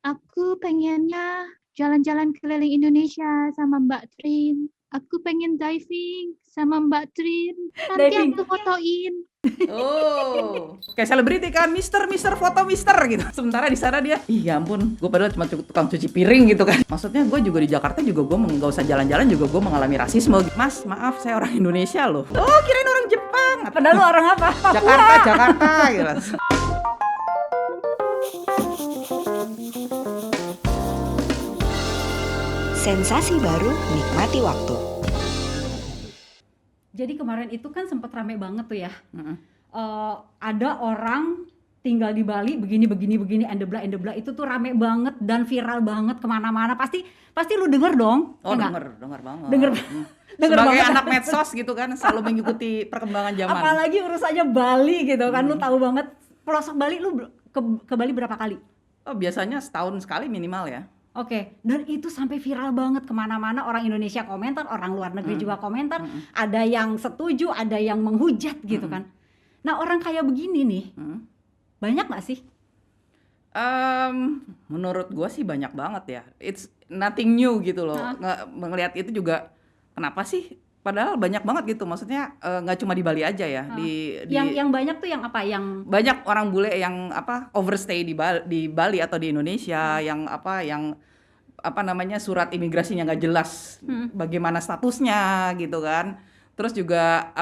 Aku pengennya jalan-jalan keliling Indonesia sama Mbak Trin. Aku pengen diving sama Mbak Trin. Nanti Diving. aku fotoin. Oh, kayak selebriti kan, Mister foto Mister gitu. Sementara di sana dia, ih ya ampun, gue padahal cuma tukang cuci piring gitu kan. Maksudnya gue juga di Jakarta juga gue nggak usah jalan-jalan juga gue mengalami rasisme. Mas, maaf saya orang Indonesia loh. Oh, kirain orang Jepang. Padahal lu orang apa? Papua. Jakarta gitu. Sensasi baru, nikmati waktu. Jadi kemarin itu kan sempat rame banget tuh ya. Mm-mm. Ada orang tinggal di Bali begini endebla itu tuh rame banget dan viral banget kemana-mana. Pasti lu denger dong. Oh, ya nggak? denger banget. Denger Sebagai banget. anak medsos gitu kan, selalu mengikuti perkembangan zaman. Apalagi urusannya Bali gitu kan, lu tahu banget. Pelosok Bali lu ke Bali berapa kali? Oh, biasanya setahun sekali minimal ya. Oke, dan itu sampai viral banget kemana-mana, orang Indonesia komentar, orang luar negeri juga komentar, ada yang setuju, ada yang menghujat gitu kan. Nah orang kayak begini nih, banyak nggak sih? Menurut gua sih banyak banget ya. It's nothing new gitu loh. Ngelihat itu juga kenapa sih? Padahal banyak banget gitu. Maksudnya nggak cuma di Bali aja ya. Yang banyak tuh yang apa? Yang banyak orang bule yang overstay di Bali atau di Indonesia, yang namanya surat imigrasinya nggak jelas bagaimana statusnya gitu kan. Terus juga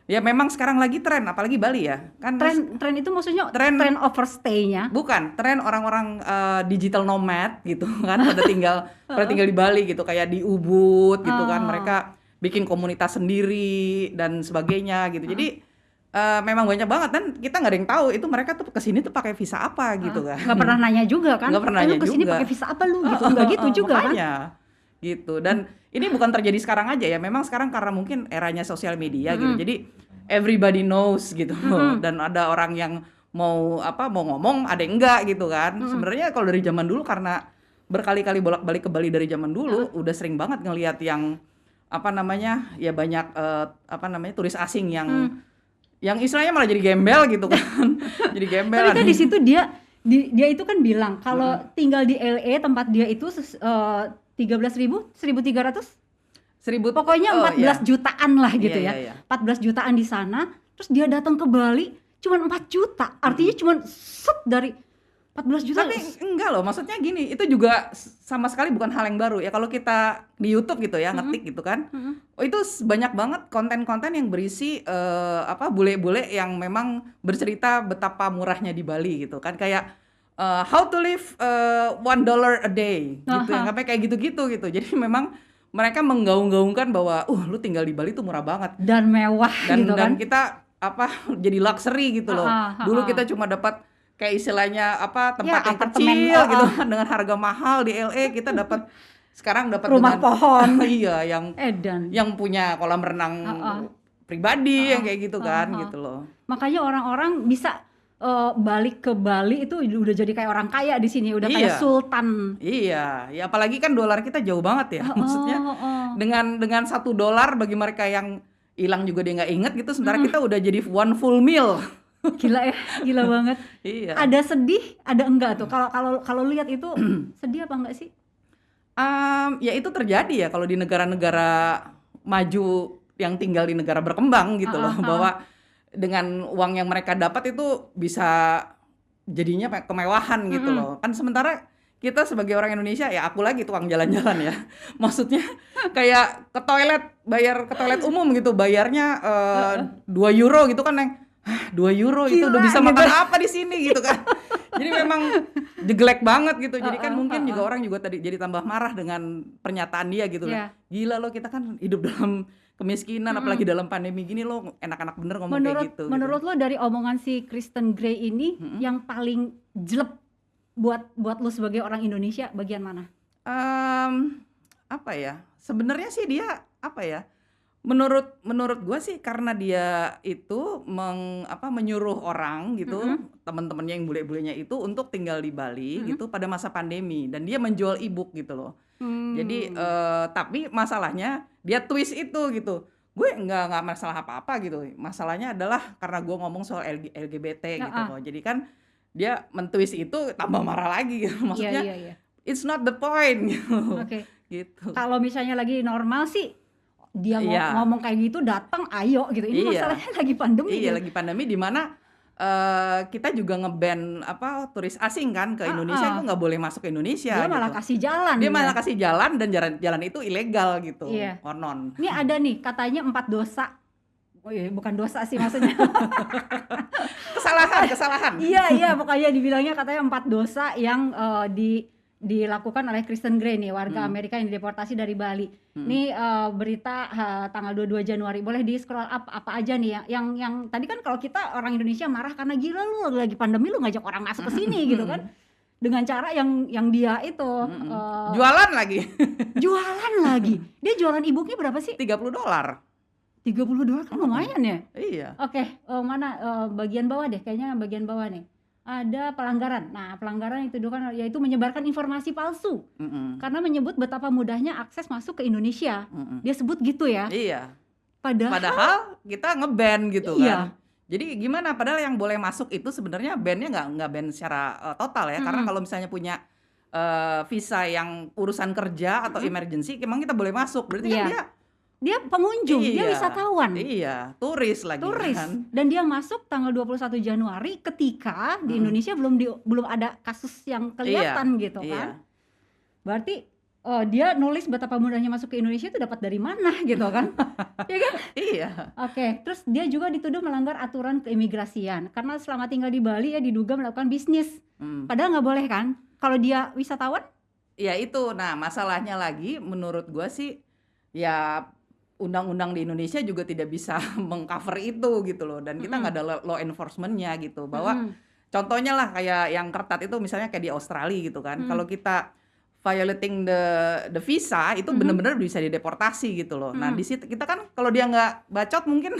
ya memang sekarang lagi tren, apalagi Bali ya kan. tren itu maksudnya tren overstay-nya? Bukan, tren orang-orang digital nomad gitu kan, pada tinggal di Bali gitu, kayak di Ubud gitu kan, mereka bikin komunitas sendiri dan sebagainya gitu. Jadi memang banyak banget, dan kita nggak ada yang tahu itu mereka tuh kesini tuh pakai visa apa gitu kan. Nggak pernah nanya juga kan? Nggak pernah nanya lu kesini juga. pakai visa apa lu gitu? Nggak gitu juga makanya, kan? Gitu. Dan ini bukan terjadi sekarang aja ya. Memang sekarang karena mungkin eranya sosial media gitu. Jadi everybody knows gitu. Dan ada orang yang mau ngomong, ada yang enggak gitu kan. Sebenarnya kalau dari zaman dulu, karena berkali-kali bolak-balik ke Bali dari zaman dulu, udah sering banget ngelihat yang ya banyak turis asing yang istilahnya malah jadi gembel gitu kan. Jadi gembel. Tapi kan di situ dia itu kan bilang kalau tinggal di LA tempat dia itu 13.000, 1.300, pokoknya 14 jutaan lah gitu ya. 14 jutaan di sana, terus dia datang ke Bali cuma 4 juta. Artinya cuma dari 14 juta. Tapi enggak loh, maksudnya gini, itu juga sama sekali bukan hal yang baru ya. Kalau kita di YouTube gitu ya, ngetik gitu kan, itu banyak banget konten-konten yang berisi bule-bule yang memang bercerita betapa murahnya di Bali gitu kan, kayak how to live $1 a day gitu ya, sampai kayak gitu-gitu gitu. Jadi memang mereka menggaung-gaungkan bahwa lu tinggal di Bali tuh murah banget dan mewah gitu kan. Dan kita jadi luxury gitu loh. Dulu kita cuma dapat kayak istilahnya tempat yang kecil gitu dengan harga mahal di LA, kita sekarang dapat rumah pohon. Iya, yang punya kolam renang pribadi yang kayak gitu kan gitu loh. Makanya orang-orang bisa balik ke Bali itu udah jadi kayak orang kaya di sini, udah kayak sultan. Iya, ya apalagi kan dolar kita jauh banget ya. Maksudnya dengan $1 bagi mereka yang hilang juga dia nggak inget gitu, sementara kita udah jadi one full meal. Gila ya, gila banget. Iya. Ada sedih, ada enggak tuh? Kalau lihat itu sedih apa enggak sih? Ya itu terjadi ya kalau di negara-negara maju yang tinggal di negara berkembang gitu loh, bahwa dengan uang yang mereka dapat itu bisa jadinya kemewahan gitu loh. Kan sementara kita sebagai orang Indonesia, ya aku lagi tukang jalan-jalan ya. Maksudnya kayak bayar ke toilet umum gitu, bayarnya €2 gitu kan, Neng. 2 euro itu udah bisa makan apa di sini gitu kan. Jadi memang jeglek banget gitu. Jadi kan mungkin juga orang juga tadi jadi tambah marah dengan pernyataan dia gitu lah. Gila lo, kita kan hidup dalam kemiskinan, apalagi dalam pandemi gini lo enak-enak bener ngomong kayak gitu. Menurut lo dari omongan si Kristen Gray ini yang paling jelek buat lo sebagai orang Indonesia bagian mana? Apa ya? Sebenarnya sih dia Menurut gue sih karena dia itu menyuruh orang gitu, teman-temannya yang bule-bulenya itu untuk tinggal di Bali gitu pada masa pandemi, dan dia menjual e-book gitu loh. Jadi tapi masalahnya dia twist itu gitu. Gue nggak masalah apa-apa gitu. Masalahnya adalah karena gue ngomong soal LGBT gitu loh. Jadi kan dia mentwist itu tambah marah lagi gitu. Maksudnya Iya. it's not the point gitu. Oke. Gitu. Kalau misalnya lagi normal sih dia Iya. ngomong kayak gitu datang ayo gitu. Ini Iya. masalahnya lagi pandemi. Iya, gitu. lagi pandemi di mana kita juga nge-ban turis asing kan ke Indonesia, itu nggak boleh masuk ke Indonesia Dia malah gitu. kasih jalan. Dia ya. malah kasih jalan dan jalan itu ilegal gitu. Iya. Konon. Ini ada nih katanya 4 dosa. Oh iya, bukan dosa sih maksudnya. Kesalahan. Iya, pokoknya dibilangnya katanya 4 dosa yang dilakukan oleh Kristen Gray nih, warga Amerika yang dideportasi dari Bali. Ini berita tanggal 22 Januari. Boleh di scroll up apa aja nih yang tadi kan kalau kita orang Indonesia marah karena gila lu lagi pandemi lu ngajak orang masuk ke sini gitu kan. Dengan cara yang dia itu Jualan lagi. jualan lagi. Dia jualan e-booknya berapa sih? $30. $30 kan lumayan ya. Iya. Oke, mana bagian bawah deh, kayaknya bagian bawah nih. Ada pelanggaran. Nah, pelanggaran itu kan yaitu menyebarkan informasi palsu. Karena menyebut betapa mudahnya akses masuk ke Indonesia. Dia sebut gitu ya. Iya. Padahal kita nge-ban gitu Iya. kan. Jadi gimana? Padahal yang boleh masuk itu sebenarnya ban-nya nggak ban secara total ya. Karena kalau misalnya punya visa yang urusan kerja atau emergency, emang kita boleh masuk. Berarti Iya. kan dia pengunjung, dia Iya. wisatawan. Iya, turis lagi Turis. kan. Dan dia masuk tanggal 21 Januari ketika di Indonesia belum ada kasus yang kelihatan gitu kan. Iya. Berarti dia nulis betapa mudahnya masuk ke Indonesia itu dapat dari mana gitu kan. Ya kan? Iya. Oke, terus dia juga dituduh melanggar aturan keimigrasian karena selama tinggal di Bali ya diduga melakukan bisnis. Padahal nggak boleh kan? Kalau dia wisatawan? Ya itu. Nah, masalahnya lagi menurut gua sih ya undang-undang di Indonesia juga tidak bisa mengcover itu gitu loh. Dan kita nggak ada law enforcement-nya gitu. Bahwa contohnya lah kayak yang ketat itu misalnya kayak di Australia gitu kan. Kalau kita violating the visa itu benar-benar bisa dideportasi gitu loh. Nah, di situ kita kan kalau dia nggak bacot mungkin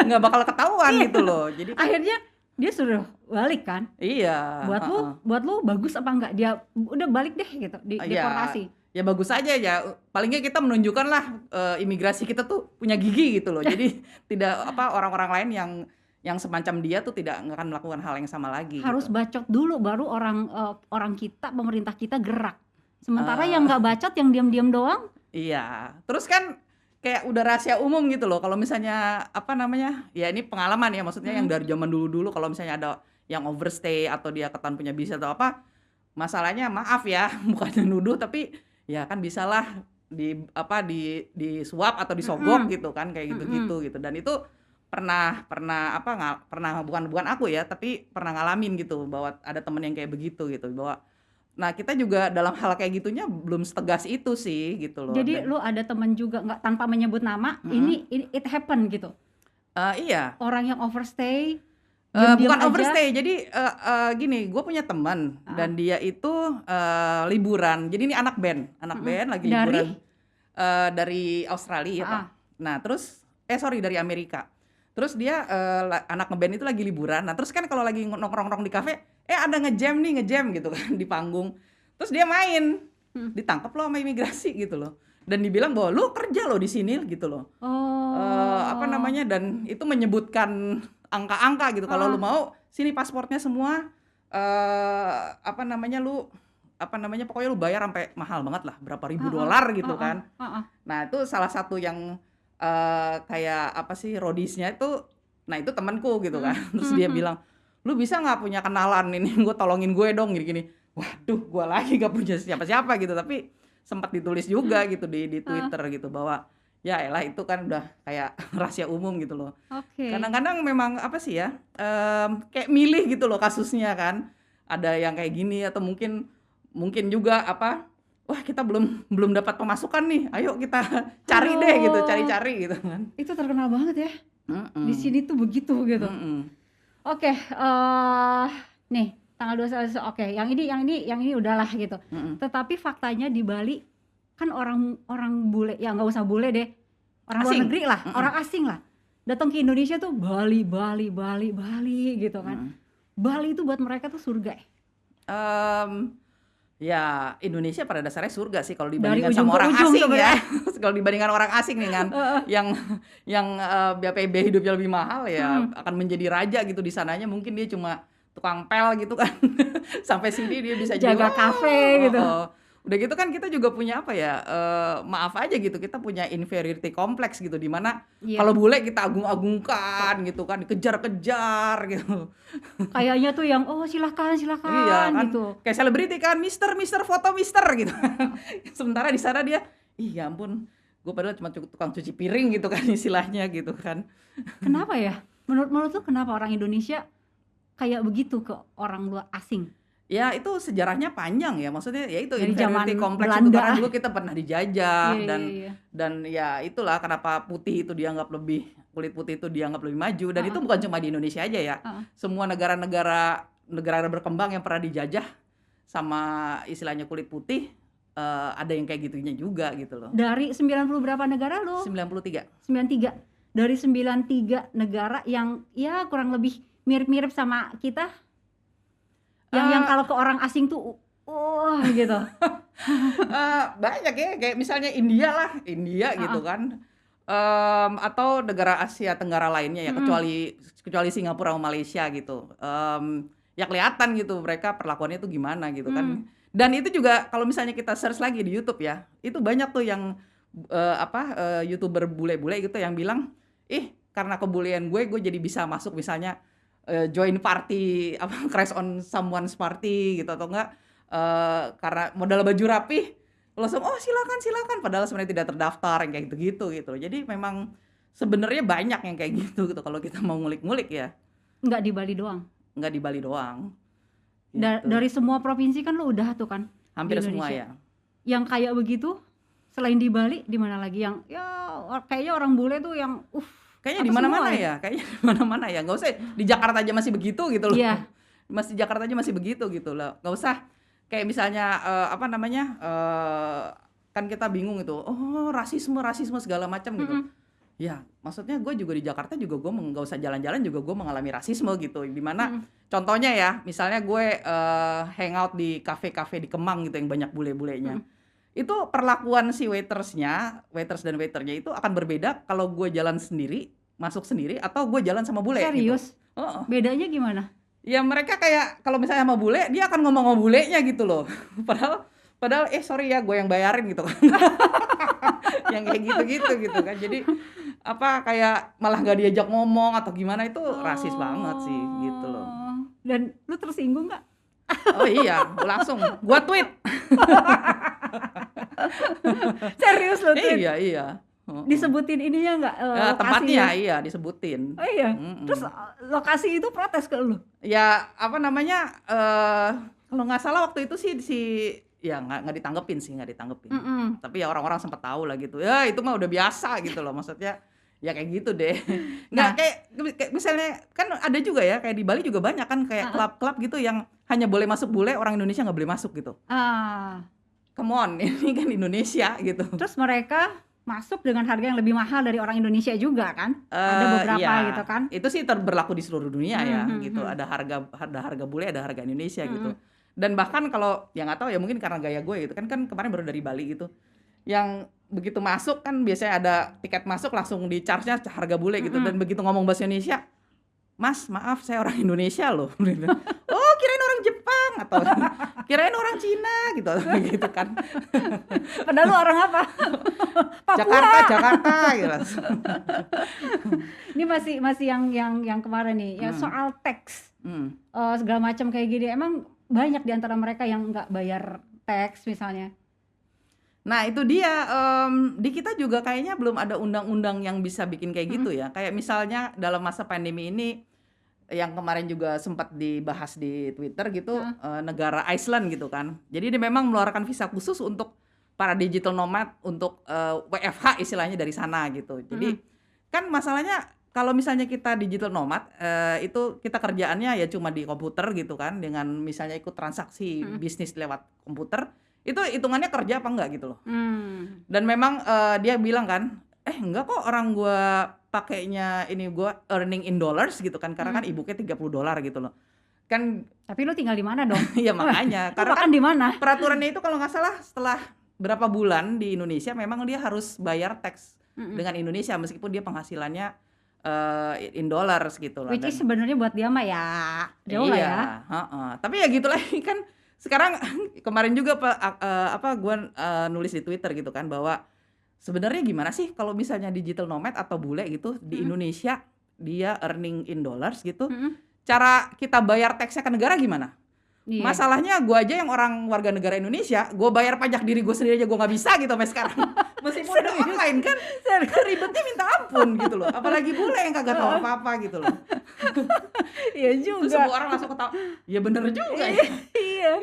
nggak bakal ketahuan gitu loh. Jadi Akhirnya dia suruh balik kan? iya. Buat lu bagus apa enggak? Dia udah balik deh gitu, deportasi. Ya bagus aja ya. Paling nggak kita menunjukkan lah imigrasi kita tuh punya gigi gitu loh. Jadi tidak orang-orang lain yang semacam dia tuh tidak akan melakukan hal yang sama lagi. Harus gitu. bacot dulu baru orang kita, pemerintah kita gerak. Sementara yang nggak bacot, yang diam-diam doang. Iya. Terus kan kayak udah rahasia umum gitu loh. Kalau misalnya ya ini pengalaman ya, maksudnya yang dari zaman dulu-dulu kalau misalnya ada yang overstay atau dia ketahuan punya visa atau apa, masalahnya maaf ya, bukannya nuduh tapi ya kan bisalah di suap atau disogok gitu kan, kayak gitu-gitu gitu. Dan itu pernah bukan aku ya, tapi pernah ngalamin gitu bahwa ada temen yang kayak begitu gitu, bahwa nah kita juga dalam hal kayak gitunya belum setegas itu sih gitu loh. Jadi lu ada teman juga nggak, tanpa menyebut nama, ini it happen gitu. Iya. Orang yang overstay, Bukan diam-diam aja. overstay, jadi gini, gue punya teman dan dia itu liburan. Jadi ini anak band lagi liburan dari Australia ya Pak. Nah terus dari Amerika. Terus dia anak ngeband itu lagi liburan. Nah terus kan kalau lagi nongkrong di kafe, ada ngejam gitu kan di panggung. Terus dia main, ditangkap loh sama imigrasi gitu loh. Dan dibilang bahwa lu kerja loh di sini gitu loh. Dan itu menyebutkan angka-angka gitu. Kalau lu mau, sini pasportnya semua, pokoknya lu bayar sampai mahal banget lah, berapa ribu dolar gitu kan. Nah itu salah satu yang rodisnya itu, nah itu temanku gitu kan. Terus dia bilang, lu bisa nggak punya kenalan ini, gue tolongin gue dong gini-gini. Waduh, gue lagi gak punya siapa-siapa gitu. Tapi sempat ditulis juga gitu di Twitter gitu bahwa ya elah itu kan udah kayak rahasia umum gitu loh. Kadang-kadang memang kayak milih gitu loh kasusnya kan. Ada yang kayak gini atau mungkin juga wah kita belum dapat pemasukan nih, ayo kita cari deh gitu, cari gitu kan. Itu terkenal banget ya. Di sini tuh begitu gitu. Nih tanggal 21. Yang ini udahlah gitu. Tetapi faktanya di Bali kan orang bule, ya nggak usah bule deh, orang luar negeri lah, orang asing lah, datang ke Indonesia tuh Bali gitu kan. Bali itu buat mereka tuh surga. Ya Indonesia pada dasarnya surga sih kalau dibandingkan sama orang asing ya. Kalau dibandingkan orang asing nih kan, yang BPB hidupnya lebih mahal ya, akan menjadi raja gitu di sananya. Mungkin dia cuma tukang pel gitu kan. Sampai sini dia bisa jaga jual. kafe gitu. Udah gitu kan kita juga punya apa ya, maaf aja gitu, kita punya inferiority complex gitu, di mana Iya. kalau bule kita agung-agungkan gitu kan, dikejar-kejar gitu. Kayaknya tuh yang silakan Iya kan, gitu. kayak selebriti kan, mister foto mister gitu. Sementara di sana dia, ya ampun, gue padahal cuma tukang cuci piring gitu kan istilahnya gitu kan. Kenapa ya? Menurut lu kenapa orang Indonesia kayak begitu ke orang luar asing? Ya itu sejarahnya panjang ya, maksudnya ya itu Dari inferiority zaman complex itu Belanda. karena dulu kita pernah dijajah. Iya. Dan ya itulah kenapa putih itu dianggap lebih, kulit putih itu dianggap lebih maju, dan itu Uh-uh. bukan cuma di Indonesia aja ya. Semua negara berkembang yang pernah dijajah sama istilahnya kulit putih, ada yang kayak gitunya juga gitu loh. Dari 90 berapa negara lo? 93. 93. Dari 93 negara yang ya kurang lebih mirip-mirip sama kita. Yang kalau ke orang asing tuh gitu. Banyak ya, kayak misalnya India gitu kan. Atau negara Asia Tenggara lainnya ya, kecuali Singapura sama Malaysia gitu. Ya kelihatan gitu mereka perlakuannya tuh gimana gitu kan. Dan itu juga kalau misalnya kita search lagi di YouTube ya, itu banyak tuh yang YouTuber bule-bule gitu yang bilang, karena kebulean gue jadi bisa masuk misalnya join party, crash on someone's party gitu, atau enggak karena modal baju rapi langsung silakan, padahal sebenarnya tidak terdaftar, yang kayak gitu. Jadi memang sebenarnya banyak yang kayak gitu kalau kita mau ngulik-ngulik ya. Nggak di Bali doang. Nggak di Bali doang. Gitu. Dari semua provinsi kan lo udah tuh kan. Hampir di semua Indonesia. ya. Yang kayak begitu selain di Bali di mana lagi yang ya kayaknya orang bule tuh yang Kayaknya di mana-mana ya. Nggak usah di Jakarta aja masih begitu gitu loh. Iya. Masih Jakarta aja masih begitu gitu loh. Nggak usah kayak misalnya kan kita bingung itu. Rasisme segala macam gitu. Ya, maksudnya gue juga di Jakarta juga gue nggak usah jalan-jalan juga gue mengalami rasisme gitu. Dimana contohnya ya, misalnya gue hangout di kafe-kafe di Kemang gitu yang banyak bule-bulenya. Itu perlakuan si waiters dan waiternya itu akan berbeda kalau gue jalan sendiri, masuk sendiri, atau gue jalan sama bule. Serius? Gitu. Bedanya gimana? Ya mereka kayak kalau misalnya sama bule, dia akan ngomong sama bulenya gitu loh. Padahal sorry ya, gue yang bayarin gitu kan. Yang kayak gitu kan. Jadi kayak malah gak diajak ngomong atau gimana, itu rasis banget sih gitu loh. Dan lu tersinggung gak? Oh iya, langsung gue tweet. Serius lo tweet? Iya. Disebutin ininya nggak? Tempatnya iya disebutin. Oh iya. Terus lokasi itu protes ke lu? Ya kalau nggak salah waktu itu ya nggak ditanggepin. Tapi ya orang-orang sempat tahu lah gitu. Ya itu mah udah biasa gitu loh, maksudnya. Ya kayak gitu deh. Nggak kayak misalnya kan ada juga ya, kayak di Bali juga banyak kan kayak klub-klub gitu yang hanya boleh masuk bule, orang Indonesia nggak boleh masuk gitu. Come on, ini kan Indonesia gitu. Terus mereka masuk dengan harga yang lebih mahal dari orang Indonesia juga kan? Ada beberapa gitu kan? Itu sih berlaku di seluruh dunia ya gitu. Ada harga bule, ada harga Indonesia gitu. Dan bahkan kalau yang nggak tahu ya, mungkin karena gaya gue gitu kan kemarin baru dari Bali gitu. Yang begitu masuk kan biasanya ada tiket masuk langsung di-charge-nya harga bule gitu. Dan begitu ngomong bahasa Indonesia, Mas, maaf saya orang Indonesia loh. Oh, kirain orang Jepang atau kirain orang Cina gitu kan. Padahal lu orang apa? Jakarta gitu. Ini masih yang kemarin nih, ya soal tax. Segala macam kayak gini. Emang banyak di antara mereka yang nggak bayar tax misalnya. Nah itu dia, di kita juga kayaknya belum ada undang-undang yang bisa bikin kayak gitu ya. Kayak misalnya dalam masa pandemi ini, yang kemarin juga sempat dibahas di Twitter gitu, negara Iceland gitu kan. Jadi dia memang mengeluarkan visa khusus untuk para digital nomad untuk WFH istilahnya dari sana gitu. Jadi kan masalahnya kalau misalnya kita digital nomad, itu kita kerjaannya ya cuma di komputer gitu kan, dengan misalnya ikut transaksi bisnis lewat komputer. Itu hitungannya kerja apa enggak gitu loh. Dan memang dia bilang kan, enggak kok orang gue pakainya ini gue earning in dollars gitu kan, karena kan ibunya $30 gitu loh. Kan tapi lu tinggal di mana dong? Iya makanya, karena kan di mana? Peraturannya itu kalau nggak salah setelah berapa bulan di Indonesia memang dia harus bayar tax dengan Indonesia meskipun dia penghasilannya in dollars gitu lah. Which is sebenarnya buat dia mah ya jauh lah ya. Tapi ya gitu lagi kan sekarang kemarin juga gue nulis di Twitter gitu kan bahwa sebenarnya gimana sih kalau misalnya digital nomad atau bule gitu di Indonesia dia earning in dollars gitu, cara kita bayar taxnya ke negara gimana? Iya. Masalahnya gue aja yang orang warga negara Indonesia, gue bayar pajak diri gue sendiri aja gue nggak bisa gitu sampai sekarang. Meskipun udah online kan ribetnya minta ampun gitu loh. Apalagi bule yang kagak tahu apa-apa gitu loh. Iya Terus juga. semua orang langsung ketawa, ya bener juga ya. Iya.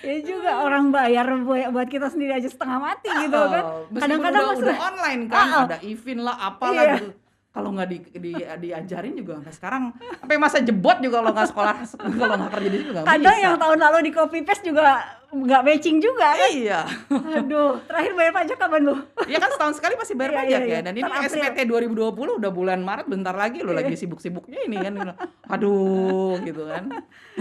Ya juga orang bayar buat kita sendiri aja setengah mati gitu kan. Meskipun Kadang-kadang udah online kan, ada event lah apalah Iya. gitu. Kalau nggak diajarin juga sampai sekarang, sampai masa jebot juga kalau nggak sekolah, kalau nggak kerja di situ nggak bisa. Kadang yang tahun lalu di copy paste juga nggak matching juga kan. Iya. Aduh, terakhir bayar pajak kapan lu? Ya kan setahun sekali pasti bayar Iya, pajak iya, ya. iya. Dan ini Per April. SPT 2020 udah bulan Maret, bentar lagi lo lagi sibuk-sibuknya ini kan. Aduh gitu kan.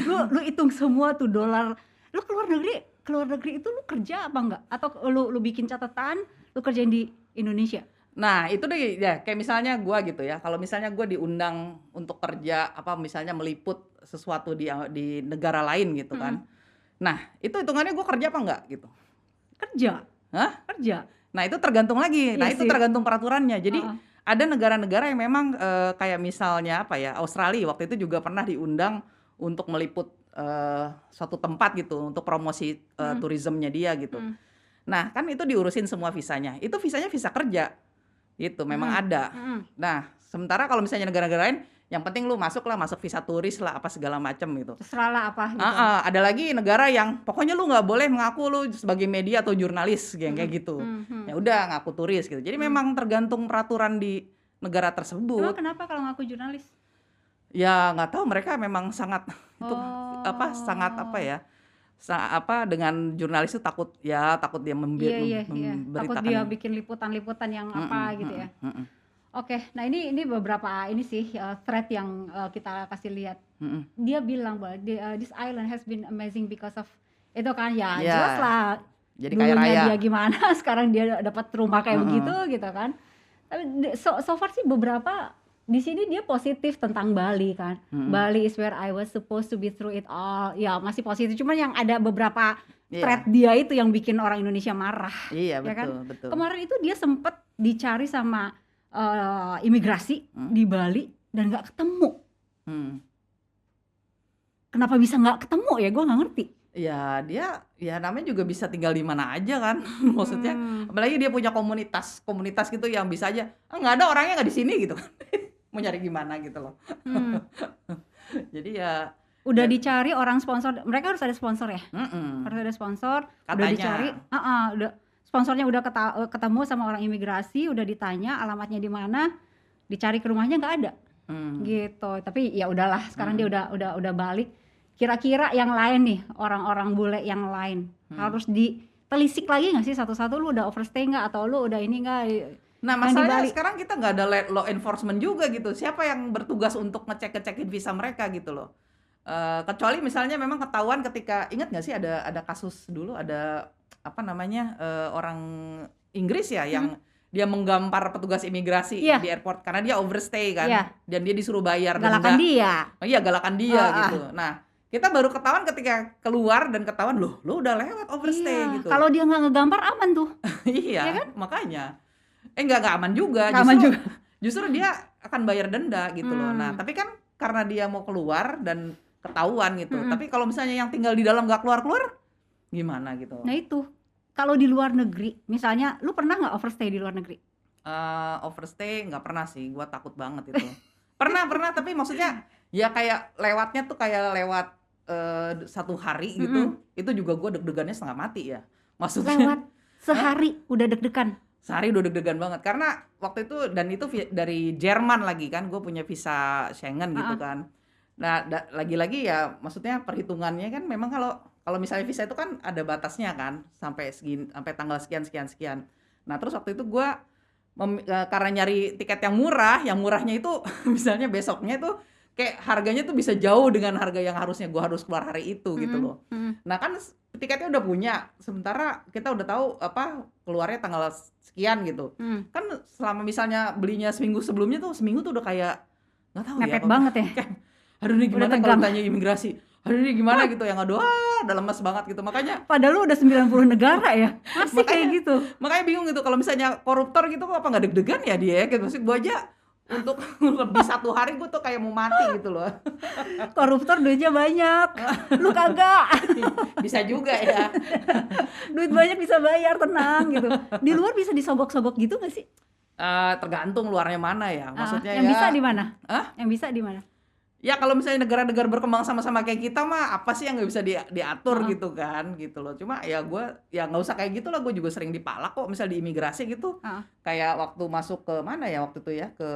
Lu hitung semua tuh dolar. Lu keluar negeri itu lu kerja apa enggak? Atau lu bikin catatan, lu kerjain di Indonesia? Nah itu deh ya, kayak misalnya gue gitu ya, kalau misalnya gue diundang untuk kerja apa misalnya meliput sesuatu di negara lain gitu kan. Nah itu hitungannya gue kerja apa enggak gitu. Kerja. Hah? Kerja. Nah itu tergantung lagi, nah Iya itu sih. tergantung peraturannya. Jadi Heeh. ada negara-negara yang memang kayak misalnya apa ya, Australia waktu itu juga pernah diundang untuk meliput suatu tempat gitu untuk promosi tourismnya dia gitu. Nah kan itu diurusin semua visanya, itu visanya visa kerja gitu, memang ada. Nah sementara kalau misalnya negara-negara lain yang penting lu masuk visa turis lah apa segala macam gitu. Terserah lah apa gitu. Ada lagi negara yang pokoknya lu nggak boleh mengaku lu sebagai media atau jurnalis kayak gitu. Ya udah ngaku turis gitu. Jadi memang tergantung peraturan di negara Emang tersebut. kenapa kalau ngaku jurnalis? Ya nggak tahu, mereka memang sangat itu sangat dengan jurnalis itu takut dia Takut memberitakan. dia bikin liputan-liputan yang apa gitu ya. Oke, nah ini beberapa ini sih thread yang kita kasih lihat. Dia bilang bahwa this island has been amazing because of itu kan ya, Ya, jelas lah. jadi kaya Dulunya raya. dia gimana, sekarang dia dapat rumah kayak begitu gitu kan. Tapi so far sih beberapa di sini dia positif tentang Bali kan. Bali is where I was supposed to be through it all. Ya masih positif, cuman yang ada beberapa thread dia itu yang bikin orang Indonesia marah. Iya Ya kan? betul. Kemarin itu dia sempet dicari sama imigrasi di Bali dan nggak ketemu. Kenapa bisa nggak ketemu ya? Gue nggak ngerti. Ya dia ya namanya juga bisa tinggal di mana aja kan. Maksudnya apalagi dia punya komunitas gitu yang bisa aja nggak ada orangnya nggak di sini gitu kan. Mau nyari gimana gitu loh. Jadi ya Udah dicari orang sponsor, mereka harus ada sponsor ya. Harus ada sponsor. Udah Katanya. dicari, udah sponsornya udah ketemu sama orang imigrasi, udah ditanya alamatnya di mana, dicari ke rumahnya nggak ada. Gitu. Tapi ya udahlah, sekarang dia udah balik. Kira-kira yang lain nih, orang-orang bule yang lain harus ditelisik lagi nggak sih satu-satu? Lu udah overstay nggak atau lu udah ini nggak? Nah yang di masalahnya Bali? sekarang kita nggak ada law enforcement juga gitu. Siapa yang bertugas untuk ngecekin visa mereka gitu loh. Kecuali misalnya memang ketahuan ketika, ingat nggak sih ada kasus dulu ada apa namanya orang Inggris ya yang dia menggampar petugas imigrasi Iya. di airport karena dia overstay kan. Iya. Dan dia disuruh bayar Galakan denda. dia. Oh iya galakan dia gitu. Nah kita baru ketahuan ketika keluar dan ketahuan lo udah lewat overstay Iya. gitu. Kalau dia nggak ngegambar aman tuh. Iya makanya nggak aman juga. Nggak aman juga. Justru dia akan bayar denda gitu loh. Nah tapi kan karena dia mau keluar dan ketahuan gitu. Tapi kalau misalnya yang tinggal di dalam nggak keluar gimana gitu. Nah itu, kalau di luar negeri, misalnya lu pernah nggak overstay di luar negeri? Overstay nggak pernah sih, gua takut banget itu. pernah tapi maksudnya ya kayak lewatnya tuh kayak lewat 1 hari gitu. Itu juga gua deg-degannya setengah mati ya. Maksudnya Lewat sehari udah deg-degan. sehari udah deg-degan banget karena waktu itu, dan itu dari Jerman lagi kan, gue punya visa Schengen gitu kan. Nah lagi-lagi ya maksudnya perhitungannya kan memang kalau misalnya visa itu kan ada batasnya kan sampai tanggal sekian. Nah terus waktu itu gue karena nyari tiket yang murahnya itu misalnya besoknya itu kayak harganya tuh bisa jauh dengan harga yang harusnya gue harus keluar hari itu gitu loh. Nah kan tiketnya udah punya, sementara kita udah tahu apa keluarnya tanggal sekian gitu. Kan selama misalnya belinya seminggu sebelumnya tuh, seminggu tuh udah kayak nggak tahu Mepet ya. banget ya. Kayak, aduh ini Udah gimana tegang. kalau tanya imigrasi. Aduh ini gimana gitu yang aduh udah lemes banget gitu. Makanya Padahal lu udah 90 negara ya. Masih kayak gitu. makanya bingung gitu kalau misalnya koruptor gitu apa nggak deg-degan ya dia gitu. Maksud gue aja untuk lebih 1 hari gue tuh kayak mau mati gitu loh. Koruptor duitnya banyak. Lu kagak. Bisa juga ya. Duit banyak bisa bayar, tenang gitu. Di luar bisa disogok-sogok gitu gak sih? Tergantung luarnya mana ya. Maksudnya yang ya bisa di mana? Hah? Yang bisa di mana? Ya kalau misalnya negara-negara berkembang sama-sama kayak kita mah apa sih yang nggak bisa diatur gitu kan gitu loh. Cuma ya gue ya nggak usah kayak gitu lah, gue juga sering dipalak kok misal di imigrasi gitu. Kayak waktu masuk ke mana ya waktu itu ya ke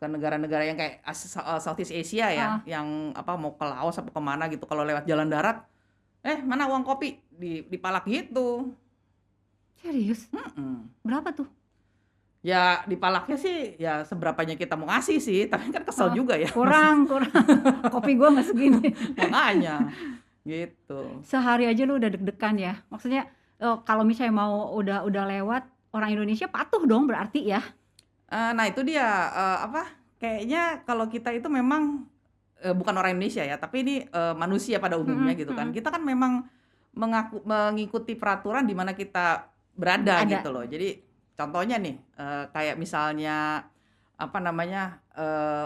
negara-negara yang kayak Southeast Asia ya, yang apa mau ke Laos apa kemana gitu, kalau lewat jalan darat mana uang kopi dipalak gitu. Serius? Berapa tuh? Ya dipalaknya sih ya seberapanya kita mau ngasih sih, tapi kan kesel juga ya. Kurang. Kopi gua nggak segini. Makanya gitu. Sehari aja lu udah deg-degan ya. Maksudnya kalau misalnya mau udah lewat, orang Indonesia patuh dong berarti ya. Nah itu dia kayaknya kalau kita itu memang bukan orang Indonesia ya, tapi ini manusia pada umumnya gitu kan. Kita kan memang mengikuti peraturan di mana kita berada gitu loh. Jadi contohnya nih, kayak misalnya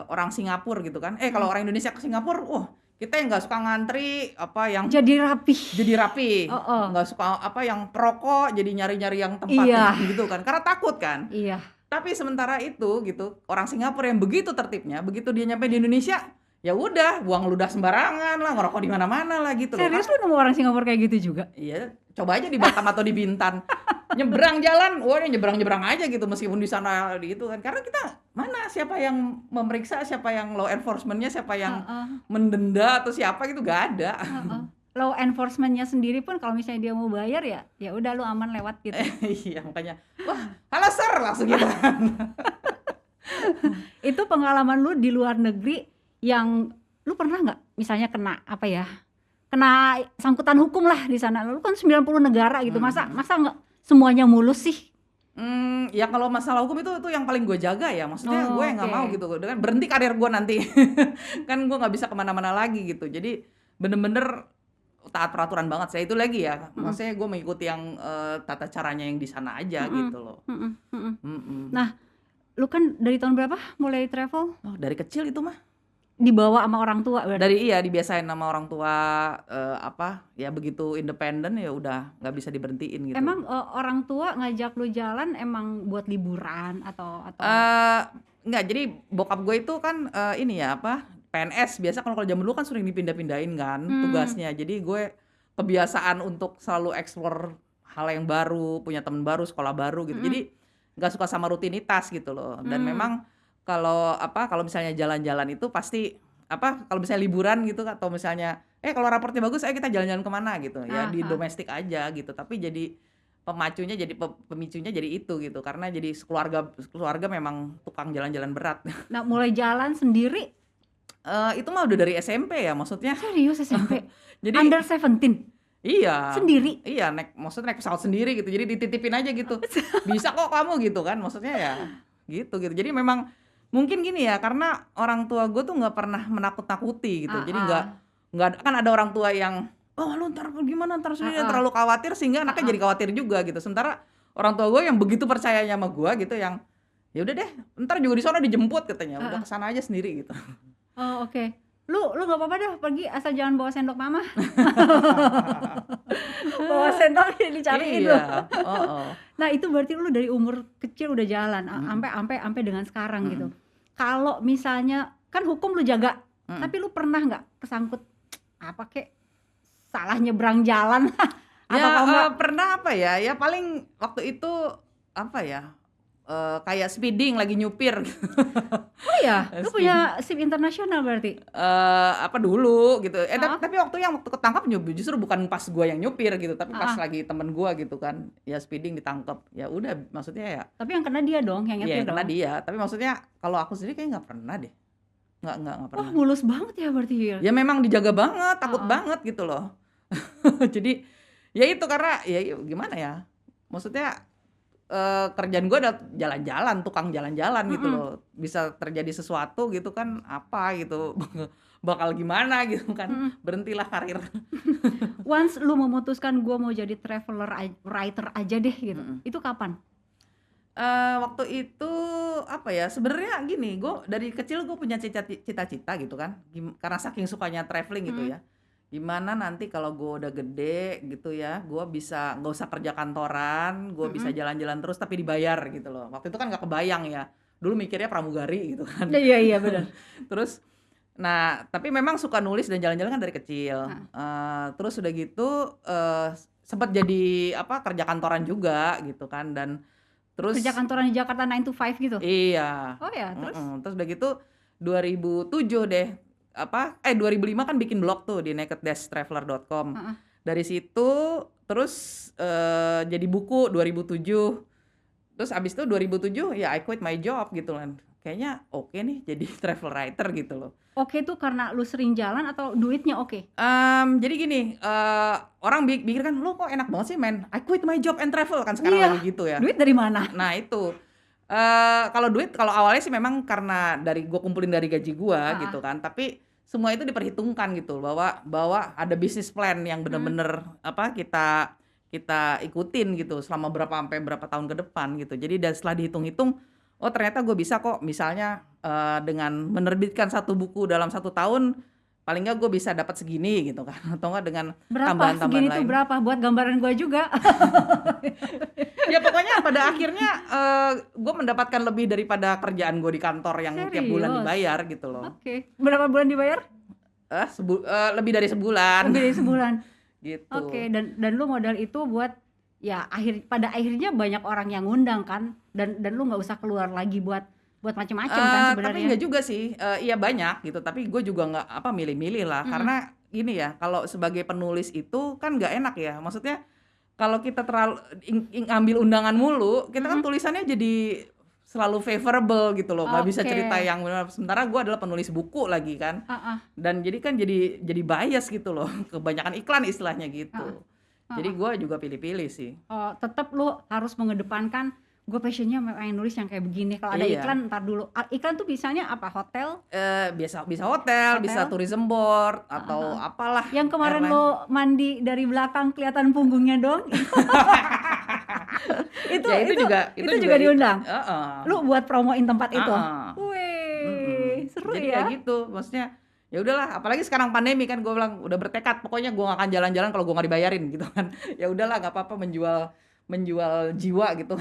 orang Singapura gitu kan. Kalau orang Indonesia ke Singapura, kita yang nggak suka ngantri, yang jadi rapi, nggak suka yang perokok, jadi nyari-nyari yang tempat gitu kan, karena takut kan. Iya. Tapi sementara itu gitu, orang Singapura yang begitu tertibnya, begitu dia nyampe di Indonesia, ya udah buang ludah sembarangan lah, ngerokok di mana-mana lah gitu loh. Serius lu nemu orang Singapura kayak gitu juga? Iya, coba aja di Batam atau di Bintan. Nyebrang jalan, nyebrang aja gitu meskipun di sana gitu kan. Karena kita siapa yang memeriksa, siapa yang law enforcement-nya, siapa yang mendenda atau siapa gitu gak ada. Law enforcement-nya sendiri pun kalau misalnya dia mau bayar ya udah lu aman lewat gitu. Iya, makanya wah, halo sir langsung gitu kan. Itu pengalaman lu di luar negeri yang lu pernah nggak misalnya kena kena sangkutan hukum lah di sana. Lu kan 90 negara gitu. Masa nggak semuanya mulus sih? Ya kalau masalah hukum itu yang paling gue jaga ya. Maksudnya gue nggak mau gitu dengan berhenti karir gue nanti. Kan gue nggak bisa kemana-mana lagi gitu. Jadi bener-bener taat peraturan banget. Saya itu lagi ya. Maksudnya gue mengikuti yang tata caranya yang di sana aja gitu loh. Nah, lu kan dari tahun berapa mulai travel? Dari kecil itu mah. Dibawa sama orang tua berarti? Dibiasain sama orang tua ya begitu independen ya udah nggak bisa diberhentiin gitu. Emang orang tua ngajak lu jalan emang buat liburan atau Nggak, jadi bokap gue itu kan PNS. Biasa kalau zaman dulu kan sering dipindah-pindahin kan tugasnya. Jadi gue kebiasaan untuk selalu explore hal yang baru, punya teman baru, sekolah baru gitu. Jadi nggak suka sama rutinitas gitu loh. Dan memang kalau misalnya jalan-jalan itu pasti kalau misalnya liburan gitu atau misalnya kalau raportnya bagus kita jalan-jalan kemana gitu ya, di domestik aja gitu. Tapi jadi pemicunya jadi itu gitu, karena jadi keluarga memang tukang jalan-jalan berat. Nah, mulai jalan sendiri itu mah udah dari SMP ya, maksudnya. Serius SMP? Jadi under 17? Iya. Sendiri? Iya, naik pesawat sendiri gitu. Jadi dititipin aja gitu. Bisa kok kamu gitu kan, maksudnya ya gitu. Jadi memang mungkin gini ya, karena orang tua gue tuh nggak pernah menakut-nakuti gitu. Jadi nggak kan ada orang tua yang lu ntar gimana, ntar terlalu khawatir sehingga anaknya jadi khawatir juga gitu. Sementara orang tua gue yang begitu percayanya sama gue gitu, yang ya udah deh ntar juga di sana dijemput katanya, udah kesana aja sendiri gitu. Oke. Lu nggak apa-apa dah pergi asal jangan bawa sendok mama. Bawa sendok dicariin lu. Nah itu berarti lu dari umur kecil udah jalan sampai dengan sekarang gitu. Kalau misalnya kan hukum lu jaga, tapi lu pernah nggak kesangkut salah nyebrang jalan? Pernah ya paling waktu itu kayak speeding lagi nyupir. Oh ya, lu punya SIM internasional berarti? Dulu gitu. Tapi waktu ketangkap justru bukan pas gua yang nyupir gitu, tapi pas lagi temen gua gitu kan. Ya speeding ditangkap. Ya udah, maksudnya ya. Tapi yang kena dia dong, yang nyetir dong. Kena dia. Tapi maksudnya kalau aku sendiri kayak nggak pernah deh. Nggak Wah, pernah. mulus banget ya berarti ya? Ya memang dijaga banget, takut Heeh. banget gitu loh. Jadi ya itu karena ya gimana ya? Maksudnya kerjaan gue adalah jalan-jalan, tukang jalan-jalan gitu Mhm. loh. Bisa terjadi sesuatu gitu kan apa gitu. Bakal gimana gitu kan. Mhm. Berhentilah karir. Once lu memutuskan gue mau jadi writer aja deh gitu. Mm-mm. Itu kapan? Waktu itu apa ya? Sebenarnya gini, gue dari kecil gue punya cita-cita gitu kan. Karena saking sukanya traveling gitu Mhm. ya. Gimana nanti kalau gue udah gede gitu ya, gue bisa nggak usah kerja kantoran, gue bisa Mhm. jalan-jalan terus tapi dibayar gitu loh. Waktu itu kan nggak kebayang ya. Dulu mikirnya pramugari gitu kan. Iya benar. Terus, nah tapi memang suka nulis dan jalan-jalan kan dari kecil. Terus udah gitu sempat jadi kerja kantoran juga gitu kan. Dan terus Kerja kantoran di Jakarta 9 to 5 gitu? iya. Oh ya, terus? Terus udah gitu 2007 deh 2005 kan bikin blog tuh di naked-traveler.com. Heeh. Dari situ terus jadi buku 2007. Terus abis itu 2007 ya I quit my job gitu kan. Kayaknya oke nih jadi travel writer gitu loh. Oke tuh karena lu sering jalan atau duitnya oke? Jadi gini, orang pikir kan lu kok enak banget sih men, I quit my job and travel kan sekarang Iya. lagi gitu ya. Duit dari mana? Nah itu kalau awalnya sih memang karena dari gue kumpulin dari gaji gue gitu kan, tapi semua itu diperhitungkan gitu bahwa ada bisnis plan yang bener-bener kita ikutin gitu selama sampai berapa tahun ke depan gitu. Jadi setelah dihitung-hitung, oh ternyata gue bisa kok misalnya dengan menerbitkan satu buku dalam 1 tahun paling nggak gue bisa dapat segini gitu kan, atau enggak dengan Berapa? tambahan-tambahan Segini lain. tuh berapa? Buat gambaran gue juga. Ya pokoknya pada akhirnya gue mendapatkan lebih daripada kerjaan gue di kantor yang tiap bulan Serius? dibayar gitu loh. Oke. Berapa bulan dibayar? Lebih dari sebulan Lebih dari sebulan. gitu. Oke, dan lu modal itu buat ya pada akhirnya banyak orang yang ngundang kan, dan lu nggak usah keluar lagi buat macam-macam kan Tapi sebenarnya. enggak juga sih, iya banyak gitu, tapi gue juga nggak milih-milih lah. Karena gini ya, kalau sebagai penulis itu kan nggak enak ya, maksudnya kalau kita terlalu ambil undangan mulu, kita kan tulisannya jadi selalu favorable gitu loh, nggak bisa Oke. cerita yang benar. Sementara gue adalah penulis buku lagi kan, dan jadi kan jadi bias gitu loh, kebanyakan iklan istilahnya gitu. Jadi gue juga pilih-pilih sih. Oh, tetap lu harus mengedepankan gue passionnya main nulis yang kayak begini. Kalau ada Iya. iklan ntar dulu. Iklan tuh bisanya apa? Hotel? Bisa hotel, bisa tourism board atau apalah. Yang kemarin airline. lo mandi dari belakang kelihatan punggungnya dong. itu juga diundang. Lu buat promoin tempat itu. Wih, seru Jadi ya. kayak gitu, maksudnya ya udahlah, apalagi sekarang pandemi kan, gue bilang udah bertekad pokoknya gue gak akan jalan-jalan kalau gue nggak dibayarin gitu kan. Ya udahlah, nggak apa-apa menjual jiwa gitu.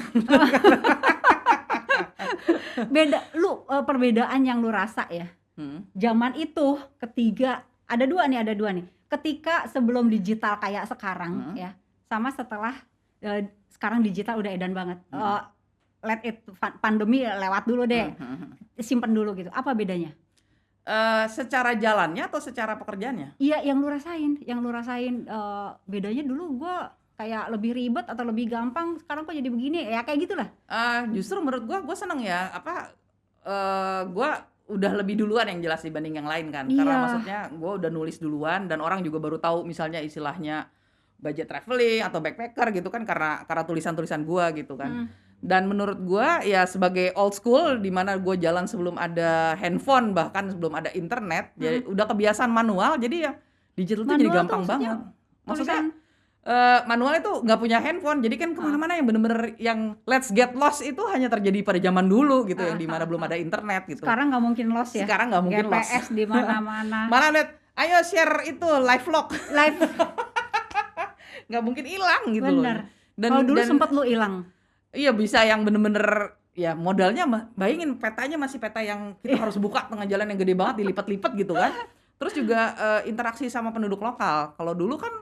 Perbedaan yang lu rasa ya. Zaman itu ada dua nih. Ketika sebelum digital kayak sekarang ya, sama setelah sekarang digital udah edan banget. Let it pandemi lewat dulu deh. Simpen dulu gitu. Apa bedanya? Secara jalannya atau secara pekerjaannya? Iya, yang lu rasain bedanya dulu gua kayak lebih ribet atau lebih gampang, sekarang kok jadi begini ya, kayak gitulah. Justru menurut gue seneng ya, gue udah lebih duluan yang jelas dibanding yang lain kan. Iya. Karena maksudnya gue udah nulis duluan dan orang juga baru tahu misalnya istilahnya budget traveling atau backpacker gitu kan, karena tulisan-tulisan gue gitu kan. Dan menurut gue ya sebagai old school, di mana gue jalan sebelum ada handphone, bahkan sebelum ada internet, jadi udah kebiasaan manual, jadi ya digital tuh jadi gampang banget. Maksudnya manual itu nggak punya handphone, jadi kan kemana-mana yang bener-bener yang let's get lost itu hanya terjadi pada zaman dulu gitu, yang dimana belum ada internet gitu. Sekarang nggak mungkin lost ya. Sekarang nggak mungkin lost. GPS di mana-mana. Malah lihat, ayo share itu live vlog, Live. nggak mungkin hilang gitu Bener. loh. Kalau dulu sempat lu hilang. Iya, bisa yang bener-bener ya modalnya bayangin petanya masih peta yang kita harus buka tengah jalan yang gede banget, dilipat-lipat gitu kan. Terus juga interaksi sama penduduk lokal. Kalau dulu kan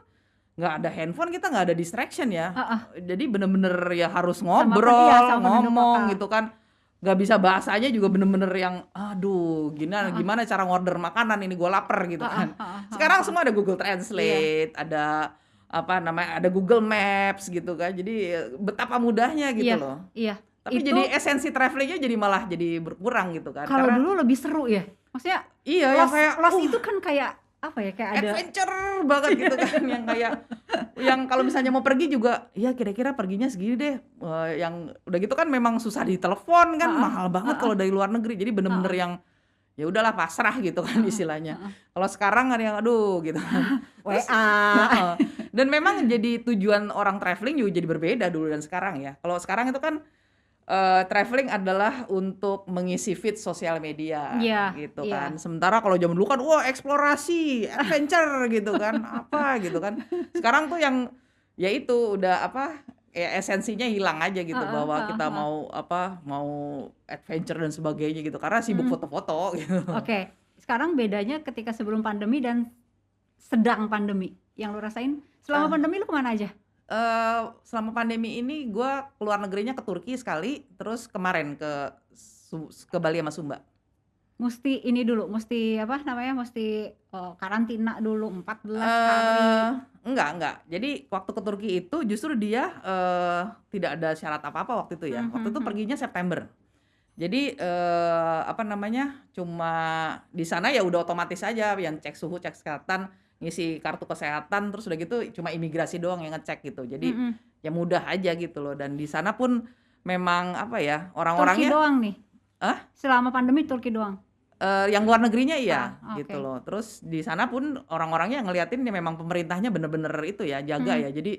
nggak ada handphone, kita nggak ada distraction ya. Jadi bener-bener ya harus ngobrol, ngomong gitu kan. Nggak bisa bahasanya juga bener-bener yang aduh gimana cara ngorder makanan ini, gue lapar gitu kan. Sekarang semua ada Google Translate, ada ada Google Maps gitu kan. Jadi betapa mudahnya gitu loh. Iya. Tapi jadi esensi travelingnya jadi malah jadi berkurang gitu kan. Kalau dulu lebih seru ya. Maksudnya Iya, yang kayak Lost itu kan kayak apa ya, kayak ada adventure banget gitu kan, yang kayak yang kalau misalnya mau pergi juga, ya kira-kira perginya segini deh. Yang udah gitu kan memang susah ditelepon kan, mahal banget kalau dari luar negeri. Jadi bener-bener yang ya udahlah pasrah gitu kan istilahnya. Kalau sekarang kan yang aduh gitu kan. WA. Dan memang jadi tujuan orang traveling juga jadi berbeda dulu dan sekarang ya. Kalau sekarang itu kan traveling adalah untuk mengisi feed sosial media gitu kan. Sementara kalau zaman dulu kan wah eksplorasi, adventure gitu kan, apa gitu kan. Sekarang tuh yang ya itu udah apa ya esensinya hilang aja gitu bahwa kita mau adventure dan sebagainya gitu karena sibuk foto-foto gitu. Oke. Sekarang bedanya ketika sebelum pandemi dan sedang pandemi. Yang lu rasain selama pandemi lu kemana aja? Selama pandemi ini gue keluar negerinya ke Turki sekali, terus kemarin ke Bali sama Sumba. Mesti ini dulu, mesti apa namanya, mesti karantina dulu 14 hari. Enggak. Jadi waktu ke Turki itu justru dia tidak ada syarat apa-apa waktu itu ya. Waktu itu perginya September. Jadi apa namanya, cuma di sana ya udah otomatis aja yang cek suhu, cek kesehatan, ngisi kartu kesehatan, terus udah gitu cuma imigrasi doang yang ngecek gitu. Jadi ya mudah aja gitu loh. Dan di sana pun memang apa ya, orang-orangnya Turki doang nih? Selama pandemi Turki doang? Yang luar negerinya iya gitu loh. Terus di sana pun orang-orangnya ngeliatin ya memang pemerintahnya bener-bener itu ya, jaga ya. Jadi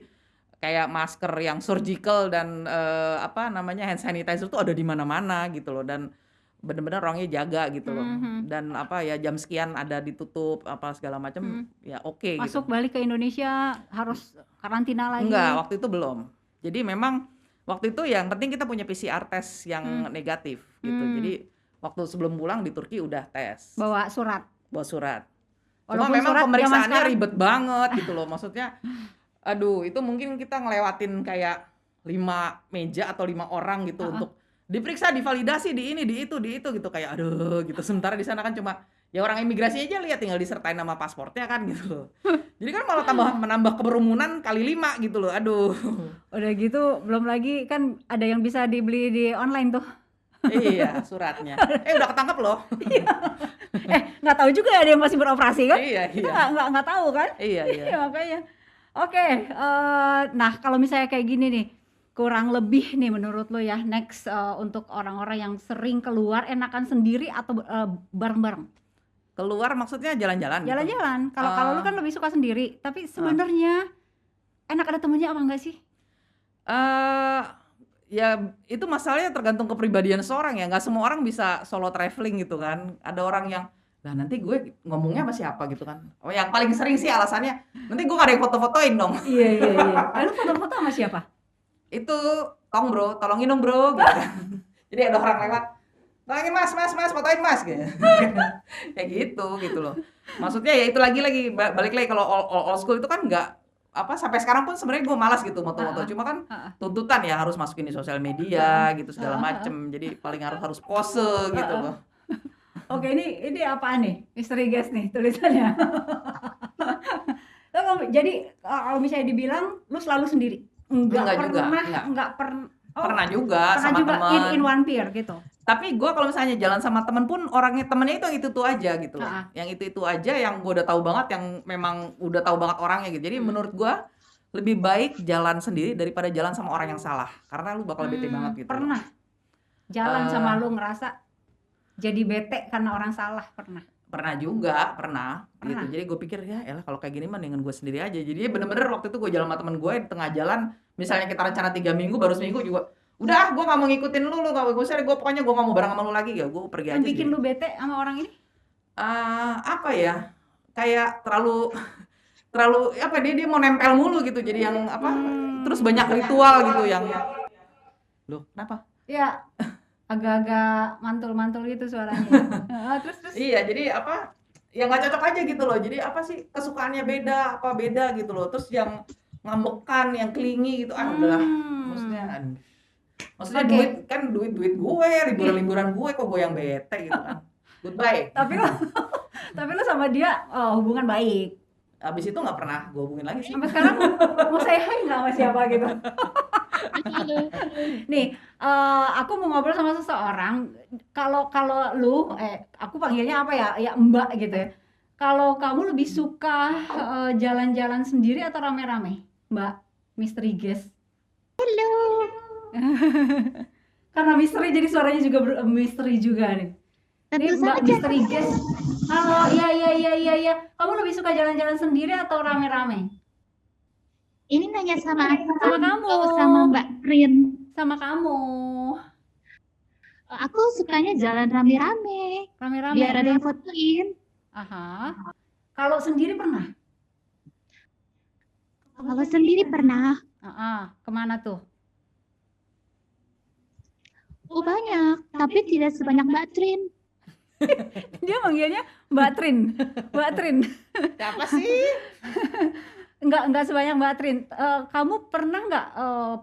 kayak masker yang surgical dan apa namanya hand sanitizer tuh ada di mana-mana gitu loh. Dan bener-bener orangnya jaga gitu loh. Dan apa ya jam sekian ada ditutup apa segala macam ya oke Masuk gitu. balik ke Indonesia harus karantina lagi? Enggak, waktu itu belum. Jadi memang waktu itu yang penting kita punya PCR test yang negatif gitu. Jadi waktu sebelum pulang di Turki udah tes. Bawa surat? Bawa surat. Cuma Walaupun memang surat pemeriksaannya ribet banget gitu loh. Maksudnya aduh itu mungkin kita ngelewatin kayak 5 meja atau 5 orang gitu untuk diperiksa, divalidasi, di ini, di itu gitu kayak aduh gitu. Sementara di sana kan cuma ya orang imigrasi aja lihat tinggal disertain nama pasportnya kan gitu loh. Jadi kan malah menambah keberumunan kali 5 gitu loh. Aduh. Udah gitu belum lagi kan ada yang bisa dibeli di online tuh. Iya, suratnya. Udah ketangkep loh. Nggak tahu juga ada yang masih beroperasi kan? Iya. Kita nggak tahu kan? Iya. Makanya. Oke, nah kalau misalnya kayak gini nih, kurang lebih nih menurut lo ya, next untuk orang-orang yang sering keluar enakan sendiri atau bareng-bareng? Keluar maksudnya jalan-jalan gitu? Jalan-jalan. Kalau lu kan lebih suka sendiri, tapi sebenarnya enak ada temennya apa enggak sih? Ya itu masalahnya tergantung kepribadian seorang ya. Nggak semua orang bisa solo traveling gitu kan. Ada orang yang lah nanti gue ngomongnya sama siapa gitu kan. Yang paling sering sih alasannya nanti gue nggak ada yang foto-fotoin dong. Iya. Lalu foto-foto sama siapa? Itu bro, tolongin dong bro gitu kan. Jadi ada orang lewat, tolongin mas, fotoin mas gitu. Kayak gitu loh. Maksudnya ya itu lagi balik lagi kalau old school itu kan nggak apa sampai sekarang pun sebenarnya gue malas gitu moto-moto. Cuma kan tuntutan ya harus masukin di sosial media gitu segala macem. Jadi paling harus pose gitu loh. Oke, ini apaan nih? Mystery guest nih tulisannya. Jadi kalau misalnya dibilang lu selalu sendiri? Enggak pernah juga sama teman. In one peer gitu. Tapi gue kalau misalnya jalan sama temen pun temennya itu yang itu aja gitu loh. Yang itu aja yang gue udah tahu banget, yang memang udah tahu banget orangnya gitu. Jadi menurut gue lebih baik jalan sendiri daripada jalan sama orang yang salah. Karena lu bakal bete banget gitu. Pernah jalan sama lu ngerasa jadi bete karena orang salah? Pernah juga gitu. Jadi gue pikir ya elah kalau kayak gini mah dengan gue sendiri aja. Jadi bener-bener waktu itu gue jalan sama temen gue di tengah jalan, misalnya kita rencana 3 minggu, baru seminggu juga udah gue gak mau ngikutin lu gak mau pokoknya gue gak mau bareng sama lu lagi ya, gue pergi aja. Yang bikin lu bete sama orang ini? Apa ya, kayak terlalu apa dia mau nempel mulu gitu, jadi yang apa terus banyak ritual gitu yang loh kenapa? Ya agak-agak mantul-mantul gitu suaranya. Terus iya, jadi apa ya nggak cocok aja gitu loh. Jadi apa sih kesukaannya beda gitu loh. Terus yang ngambekan, yang clingy gitu udahlah. Maksudnya duit gue, liburan gue kok gue yang bete gitu kan. Goodbye. Tapi lo sama dia hubungan baik. Abis itu nggak pernah gue hubungin lagi sih. Sampai sekarang mau say hi nggak sama siapa gitu? Nih, aku mau ngobrol sama seseorang. Kalau kalau lu, aku panggilnya apa ya? Ya Mbak gitu ya. Kalau kamu lebih suka jalan-jalan sendiri atau rame-rame, Mbak Misteri Guest? Halo. Karena misteri jadi suaranya juga misteri juga nih. Tentu Nih Mbak saja. Misteri Guest. Halo, iya. Kamu lebih suka jalan-jalan sendiri atau rame-rame? Ini nanya sama aku Sama kamu. atau sama Mbak Rin? Sama kamu. Aku sukanya jalan rame-rame. Rame-rame. Biar ada yang fotoin. Aha. Kalau sendiri pernah? Kalau sendiri pernah. Kemana tuh? Oh banyak, tapi tidak sebanyak Mbak Trin. Dia manggilnya Mbak Trin. Mbak Trin. Siapa sih? Enggak sebanyak Mbak Trin. Kamu pernah nggak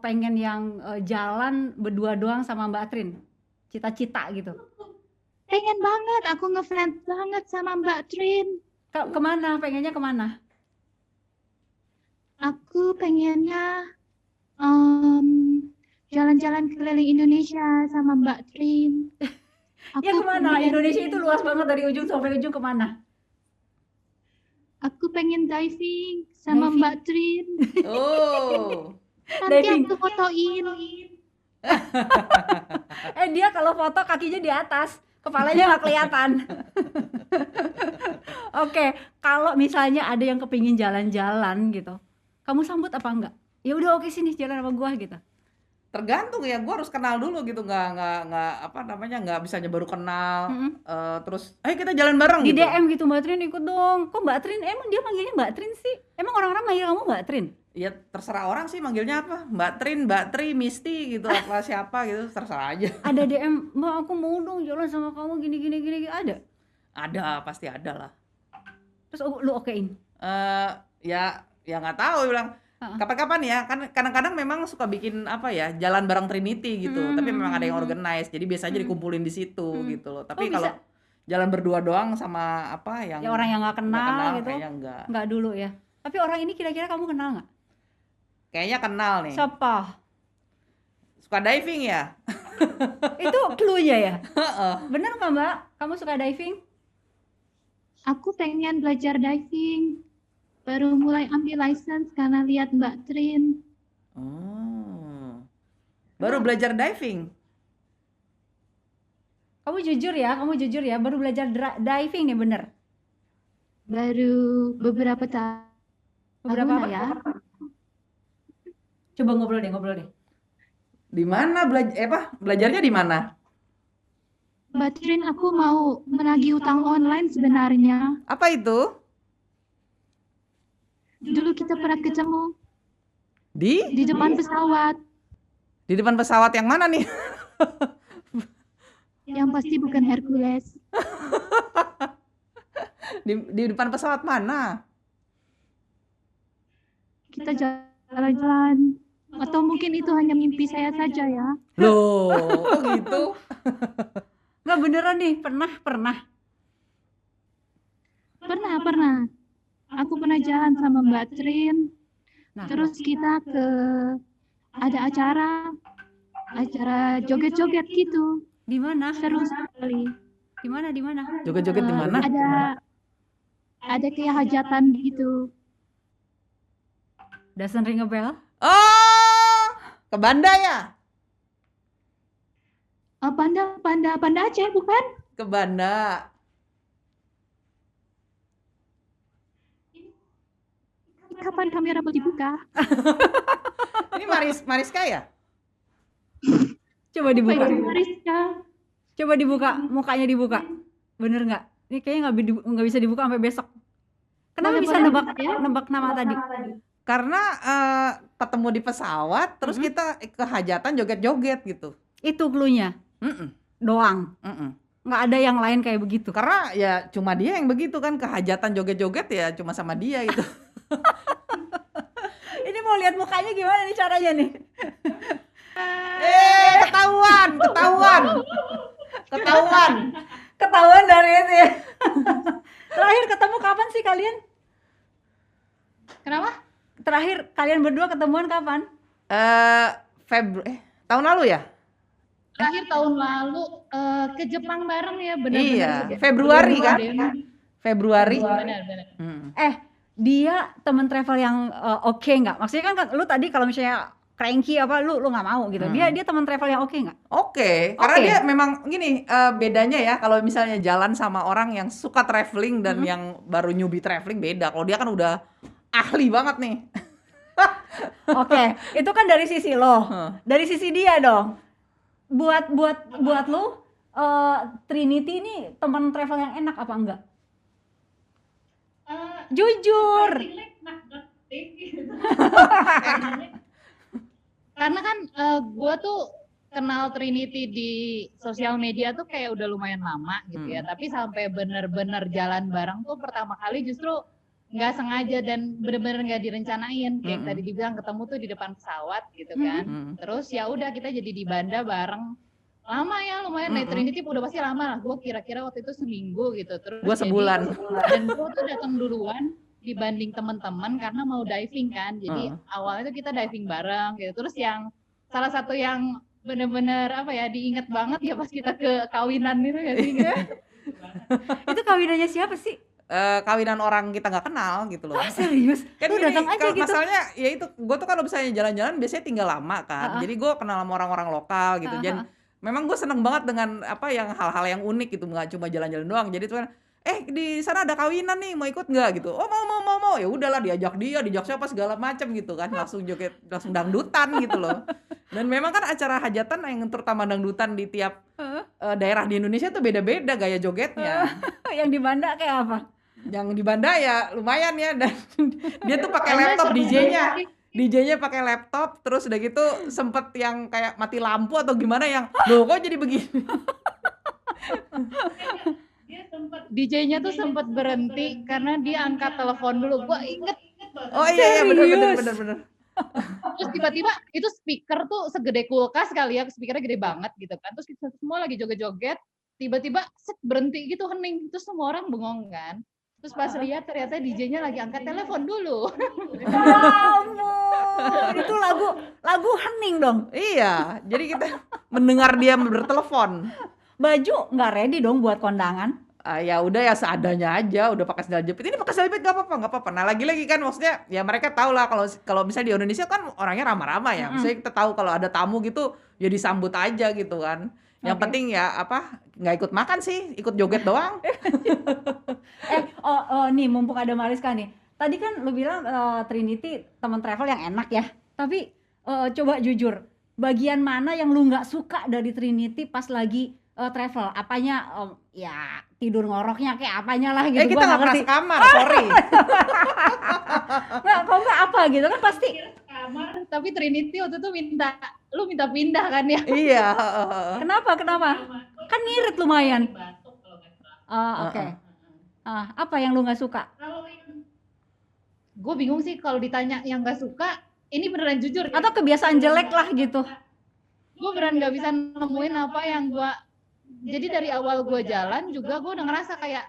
pengen yang jalan berdua doang sama Mbak Trin? Cita-cita gitu. Pengen banget, aku ngefans banget sama Mbak Trin. Kemana? Pengennya kemana? Aku pengennya jalan-jalan keliling Indonesia sama Mbak Trin. Ya kemana? Indonesia itu luas banget dari ujung sampai ujung kemana? Aku pengen diving sama Mbak Trin. Oh. Nanti Diving. aku fotoin. Dia kalau foto kakinya di atas, kepalanya nggak kelihatan. Oke, kalau misalnya ada yang kepingin jalan-jalan gitu, kamu sambut apa enggak? Ya udah oke sini jalan sama gua gitu. Tergantung ya, gue harus kenal dulu gitu, nggak apa namanya, nggak bisanya baru kenal, terus ayo kita jalan bareng Di gitu. DM gitu, Mbak Trin ikut dong. Kok Mbak Trin? Emang dia manggilnya Mbak Trin sih? Emang orang-orang manggil kamu Mbak Trin? Ya terserah orang sih manggilnya apa, Mbak Trin, Mbak Tri, Misti gitu, apa siapa gitu, terserah aja. Ada DM, Mbak aku mau dong jalan sama kamu gini, ada? Ada, pasti ada lah. Terus lu okein? Ya nggak tahu, bilang kapan-kapan ya, kan kadang-kadang memang suka bikin apa ya, jalan bareng Trinity gitu, tapi memang ada yang organize, jadi biasanya dikumpulin di situ gitu loh. Tapi kalau jalan berdua doang sama apa yang Ya orang yang nggak kenal gitu? kayaknya Nggak dulu ya. Tapi orang ini kira-kira kamu kenal nggak? kayaknya kenal nih. Siapa? Suka diving ya? Itu clue-nya ya? Bener nggak Mbak? Kamu suka diving? Aku pengen belajar diving. Baru mulai ambil license karena lihat Mbak Trin. Oh. Baru belajar diving? Kamu jujur ya, baru belajar diving nih bener? Baru beberapa tahun Beberapa ya. Coba ngobrol deh. Di mana belajarnya di mana? Mbak Trin, aku mau menagih utang online sebenarnya. Apa itu? Dulu kita pernah ketemu Di depan pesawat. Di depan pesawat yang mana nih? Yang pasti bukan Hercules. Di depan pesawat mana? Kita jalan-jalan. Atau mungkin itu hanya mimpi saya saja ya. Loh, kok gitu? Nggak beneran nih, pernah? Pernah. Aku pernah jalan sama Mbak Trin. Nah, Terus kita ada acara joget-joget gitu. di mana? Seru sekali. Di mana? Joget-joget di mana? Ada kayak hajatan gitu. Doesn't ring a bell? Oh, ke Banda ya? Panda Aceh bukan? Ke Banda. Kapan kamera boleh dibuka? Ini Mariska ya? Coba dibuka. Mariska. Coba dibuka, mukanya dibuka. Bener nggak? Ini kayaknya nggak bisa dibuka sampai besok. Kenapa bisa nebak nama tadi? Karena ketemu di pesawat, terus kita ke hajatan joget-joget gitu. Itu cluenya. Doang. Nggak ada yang lain kayak begitu. Karena ya cuma dia yang begitu kan, ke hajatan joget-joget ya cuma sama dia gitu. Ini mau lihat mukanya gimana nih caranya nih? Ketahuan dari itu ya. Terakhir ketemu kapan sih kalian? Kenapa? Terakhir kalian berdua ketemuan kapan? tahun lalu ya? Terakhir tahun lalu ke Jepang bareng ya, Iya, benar-benar Februari berdua kan? deh. Februari. Benar-benar. Dia temen travel yang oke nggak? Maksudnya kan lu tadi kalau misalnya cranky apa lu nggak mau gitu. Dia temen travel yang oke nggak? Oke, karena dia memang gini, bedanya ya kalau misalnya jalan sama orang yang suka traveling dan yang baru newbie traveling beda. Kalau dia kan udah ahli banget nih. Oke, itu kan dari sisi lo. Dari sisi dia dong. Buat lu Trinity ini teman travel yang enak apa enggak? Jujur. Karena kan gue tuh kenal Trinity di sosial media tuh kayak udah lumayan lama gitu ya. Tapi sampai bener-bener jalan bareng tuh pertama kali justru nggak sengaja dan bener-bener nggak direncanain. Kayak tadi dibilang ketemu tuh di depan pesawat gitu kan. Terus ya udah kita jadi di Banda bareng. Lama ya lumayan. Naik Trinity udah pasti lama lah. Gue kira-kira waktu itu seminggu gitu. Terus Gue sebulan. Dan gue tuh datang duluan dibanding teman-teman karena mau diving kan. Jadi awalnya tuh kita diving bareng gitu. Terus yang salah satu yang bener-bener apa ya diinget banget ya pas kita ke kawinan itu ya sih. Itu kawinannya siapa sih? Kawinan orang kita nggak kenal gitu loh. Serius? Kan Lu datang aja gitu. Masalahnya ya itu, gue tuh kalau misalnya jalan-jalan biasanya tinggal lama kan. Jadi gue kenal sama orang-orang lokal gitu. Dan memang gue seneng banget dengan apa yang hal-hal yang unik gitu, nggak cuma jalan-jalan doang. Jadi tuh di sana ada kawinan nih, mau ikut nggak gitu? Oh mau, ya udahlah diajak siapa segala macam gitu kan, langsung joget, langsung dangdutan gitu loh. Dan memang kan acara hajatan yang terutama dangdutan di tiap daerah di Indonesia tuh beda-beda gaya jogetnya. Yang di Banda kayak apa? Yang di Banda ya lumayan ya, dan dia tuh pakai laptop DJ-nya pakai laptop, terus udah gitu sempet yang kayak mati lampu atau gimana yang loh kok jadi begini. DJ-nya tuh sempat berhenti karena dia angkat telepon dulu. Gua inget. Oh iya bener. Terus tiba-tiba itu speaker tuh segede kulkas kali ya, speakernya gede banget gitu kan. Terus kita semua lagi joget-joget, tiba-tiba berhenti gitu hening. Terus semua orang bengong kan. Terus pas lihat ternyata DJ-nya lagi angkat telepon dulu. Itu lagu hening dong. Iya, jadi kita mendengar dia bertelepon. Baju nggak ready dong buat kondangan? Ya udah ya seadanya aja, udah pakai sandal jepit. Ini pakai sandal jepit nggak apa-apa. Nah lagi-lagi kan maksudnya ya mereka tahu lah kalau misalnya di Indonesia kan orangnya ramah-ramah ya. Maksudnya kita tahu kalau ada tamu gitu ya disambut aja gitu kan. Yang penting ya nggak ikut makan sih, ikut joget doang. Nih mumpung ada Mariska nih. Tadi kan lu bilang Trinity teman travel yang enak ya. Tapi coba jujur, bagian mana yang lu nggak suka dari Trinity pas lagi travel? Apanya ya tidur ngoroknya kayak apanya lah gitu. Kita nggak pernah sekamar, sorry. Nggak apa gitu kan pasti. Kamar, tapi Trinity waktu itu minta pindah kan ya? Iya. Kenapa? Kan ngirit lumayan. Oke. Apa yang lu nggak suka? Gue bingung sih kalau ditanya yang nggak suka. Ini beneran jujur. Atau kebiasaan jelek lah gitu. Gue beneran nggak bisa nemuin apa yang gue. Jadi dari awal gue jalan juga gue udah ngerasa kayak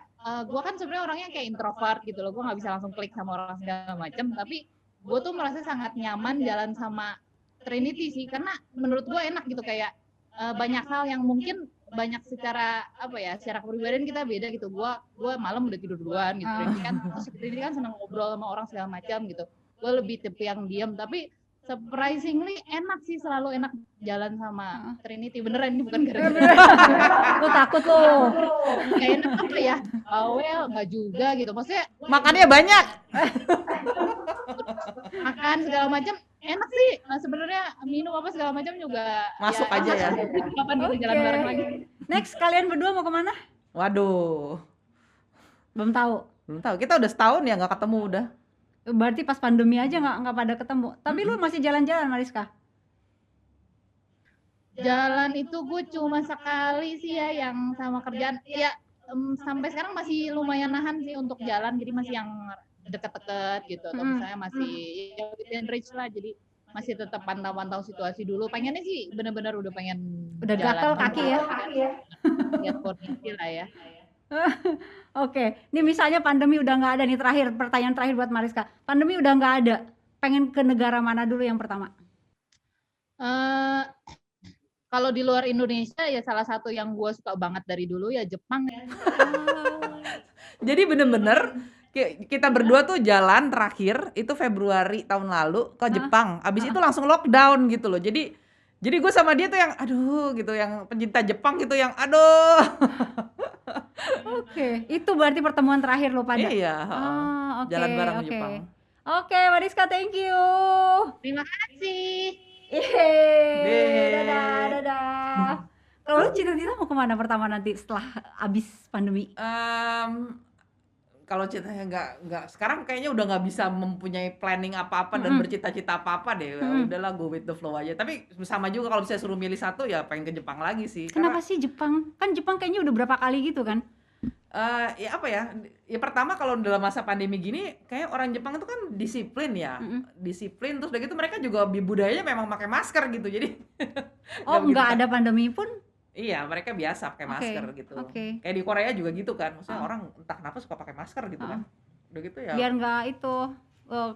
gue kan sebenarnya orangnya kayak introvert gitu loh. Gue nggak bisa langsung klik sama orang segala macam. Tapi gue tuh merasa sangat nyaman jalan sama Trinity sih, karena menurut gue enak gitu, kayak banyak hal yang mungkin banyak secara kepribadian kita beda gitu. Gue malam udah tidur duluan gitu. Trinity kan senang ngobrol sama orang segala macam gitu. Gue lebih tipe yang diam, tapi surprisingly enak sih, selalu enak jalan sama Trinity. Beneran, ini bukan gara-gara lu takut lo. Kayak enak apa ya? Bawel nggak juga gitu. Maksudnya makannya banyak. Makan segala macam enak sih. Nah, sebenarnya minum apa segala macam juga masuk aja ya. Kapan kita jalan bareng lagi? Next, kalian berdua mau kemana? Waduh. Belum tahu. Kita udah setahun ya nggak ketemu udah. Berarti pas pandemi aja nggak pada ketemu. Tapi lu masih jalan-jalan, Mariska? Jalan itu gue cuma sekali sih ya, yang sama kerjaan. Ya sampai sekarang masih lumayan nahan sih untuk jalan. Jadi masih yang deket-deket gitu. Atau misalnya masih ya within reach lah. Jadi masih tetap pantau-pantau situasi dulu. Pengennya sih benar-benar udah pengen udah gatel kaki ya. Lihat kondisi lah ya. Oke, ini misalnya pandemi udah nggak ada nih, pertanyaan terakhir buat Mariska. Pandemi udah nggak ada, pengen ke negara mana dulu yang pertama? Eh, kalau di luar Indonesia ya salah satu yang gue suka banget dari dulu ya Jepang. Jadi bener-bener kita berdua tuh jalan terakhir itu Februari tahun lalu ke Jepang. Abis itu langsung lockdown gitu loh. Jadi gue sama dia tuh yang aduh gitu, yang pencinta Jepang gitu yang aduh. Oke, itu berarti pertemuan terakhir lo pada. Iya, Oke, jalan bareng ke oke. Jepang. Oke, Mariska, thank you. Terima kasih. Dadah, dadah. Kalau lu cita-cita mau kemana pertama nanti setelah abis pandemi? Kalau ceritanya nggak sekarang kayaknya udah nggak bisa mempunyai planning apa-apa dan bercita-cita apa-apa deh. Udahlah go with the flow aja. Tapi sama juga kalau saya suruh milih satu ya pengen ke Jepang lagi sih. Kenapa sih Jepang? Kan Jepang kayaknya udah berapa kali gitu kan? Ya apa ya? Ya pertama kalau dalam masa pandemi gini kayak orang Jepang itu kan disiplin ya. Disiplin terus udah gitu mereka juga budayanya memang pakai masker gitu. Jadi nggak ada pandemi pun. Iya, mereka biasa pakai masker gitu. Kayak di Korea juga gitu kan. Maksudnya orang entah kenapa suka pakai masker gitu kan. Udah gitu ya. Biar nggak itu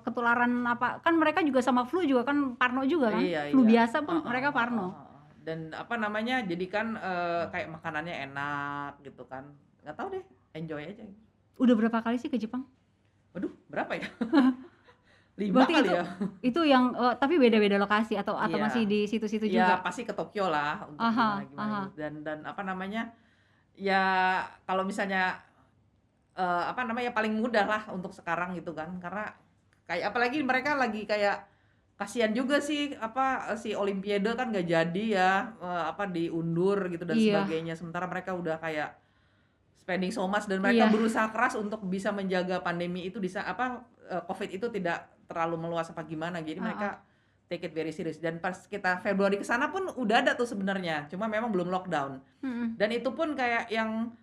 ketularan apa. Kan mereka juga sama flu juga kan parno juga kan. Flu biasa pun mereka parno. Dan apa namanya? Jadi kan kayak makanannya enak gitu kan. Nggak tahu deh, enjoy aja. Udah berapa kali sih ke Jepang? Waduh, berapa ya? 5 berarti kali itu, ya. Itu yang tapi beda-beda lokasi atau masih di situ-situ juga? Ya pasti ke Tokyo lah untuk gimana. Dan apa namanya? Ya kalau misalnya apa namanya paling mudah lah untuk sekarang gitu kan. Karena kayak apalagi mereka lagi kayak kasihan juga sih si Olimpiade kan nggak jadi ya, diundur gitu dan sebagainya. Sementara mereka udah kayak spending so much dan mereka berusaha keras untuk bisa menjaga pandemi itu COVID itu tidak terlalu meluas apa gimana. Jadi mereka take it very serious. Dan pas kita Februari kesana pun udah ada tuh sebenarnya, cuma memang belum lockdown. Dan itu pun kayak yang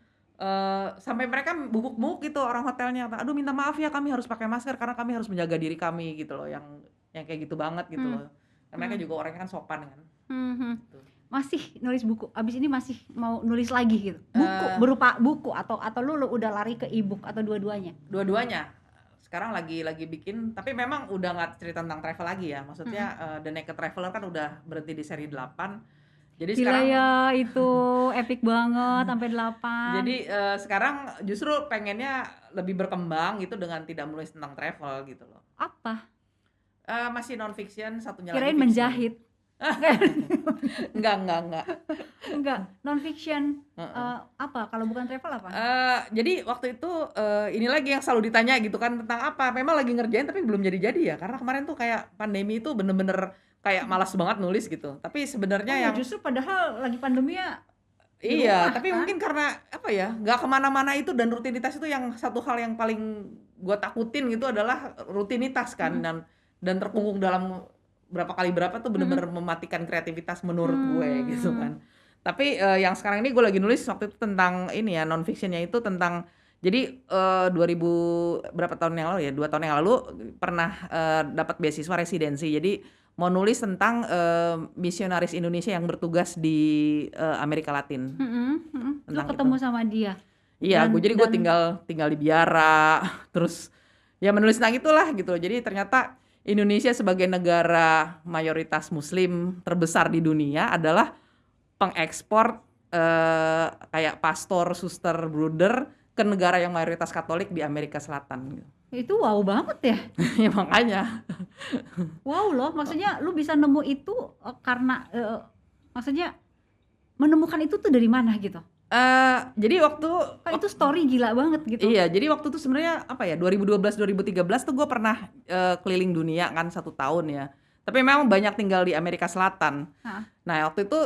sampai mereka bubuk-bubuk gitu orang hotelnya. Aduh minta maaf ya kami harus pakai masker karena kami harus menjaga diri kami gitu loh. Yang kayak gitu banget gitu loh. Dan mereka juga orangnya kan sopan kan. Gitu. Masih nulis buku, abis ini masih mau nulis lagi gitu? Buku, berupa buku atau lu udah lari ke e-book atau dua-duanya? Dua-duanya. Sekarang lagi bikin, tapi memang udah nggak cerita tentang travel lagi ya. Maksudnya The Naked Traveler kan udah berhenti di seri 8. Jadi gila sekarang ya itu epic banget sampai 8. Jadi sekarang justru pengennya lebih berkembang gitu dengan tidak menulis tentang travel gitu loh. Apa? Masih non fiction, satunya kirain lagi menjahit. Enggak, non fiction. Apa kalau bukan travel apa? Jadi waktu itu ini lagi yang selalu ditanya gitu kan tentang apa. Memang lagi ngerjain tapi belum jadi ya karena kemarin tuh kayak pandemi itu bener-bener kayak malas banget nulis gitu. Tapi sebenarnya yang justru padahal lagi pandemi ya. Iya, tapi kan? Mungkin karena apa ya, nggak kemana-mana itu dan rutinitas itu yang satu hal yang paling gue takutin gitu adalah rutinitas kan dan terkungkung dalam berapa tuh bener-bener mematikan kreativitas menurut gue gitu kan. Tapi yang sekarang ini gue lagi nulis waktu itu tentang ini ya, non fictionnya itu tentang jadi 2000 berapa tahun yang lalu ya, 2 tahun yang lalu pernah dapat beasiswa residensi. Jadi mau nulis tentang misionaris Indonesia yang bertugas di Amerika Latin. Lu ketemu sama dia? Iya, gue tinggal di Biara, terus ya menulis tentang itulah gitu. Jadi ternyata Indonesia sebagai negara mayoritas Muslim terbesar di dunia adalah pengekspor kayak pastor, suster, bruder ke negara yang mayoritas Katolik di Amerika Selatan. Itu wow banget ya? Ya makanya. Wow loh, maksudnya lu bisa nemu itu karena maksudnya menemukan itu tuh dari mana gitu? Jadi waktu itu story gila banget gitu. Iya, jadi waktu itu sebenarnya apa ya 2012-2013 tuh gue pernah keliling dunia kan 1 tahun ya. Tapi memang banyak tinggal di Amerika Selatan. Nah waktu itu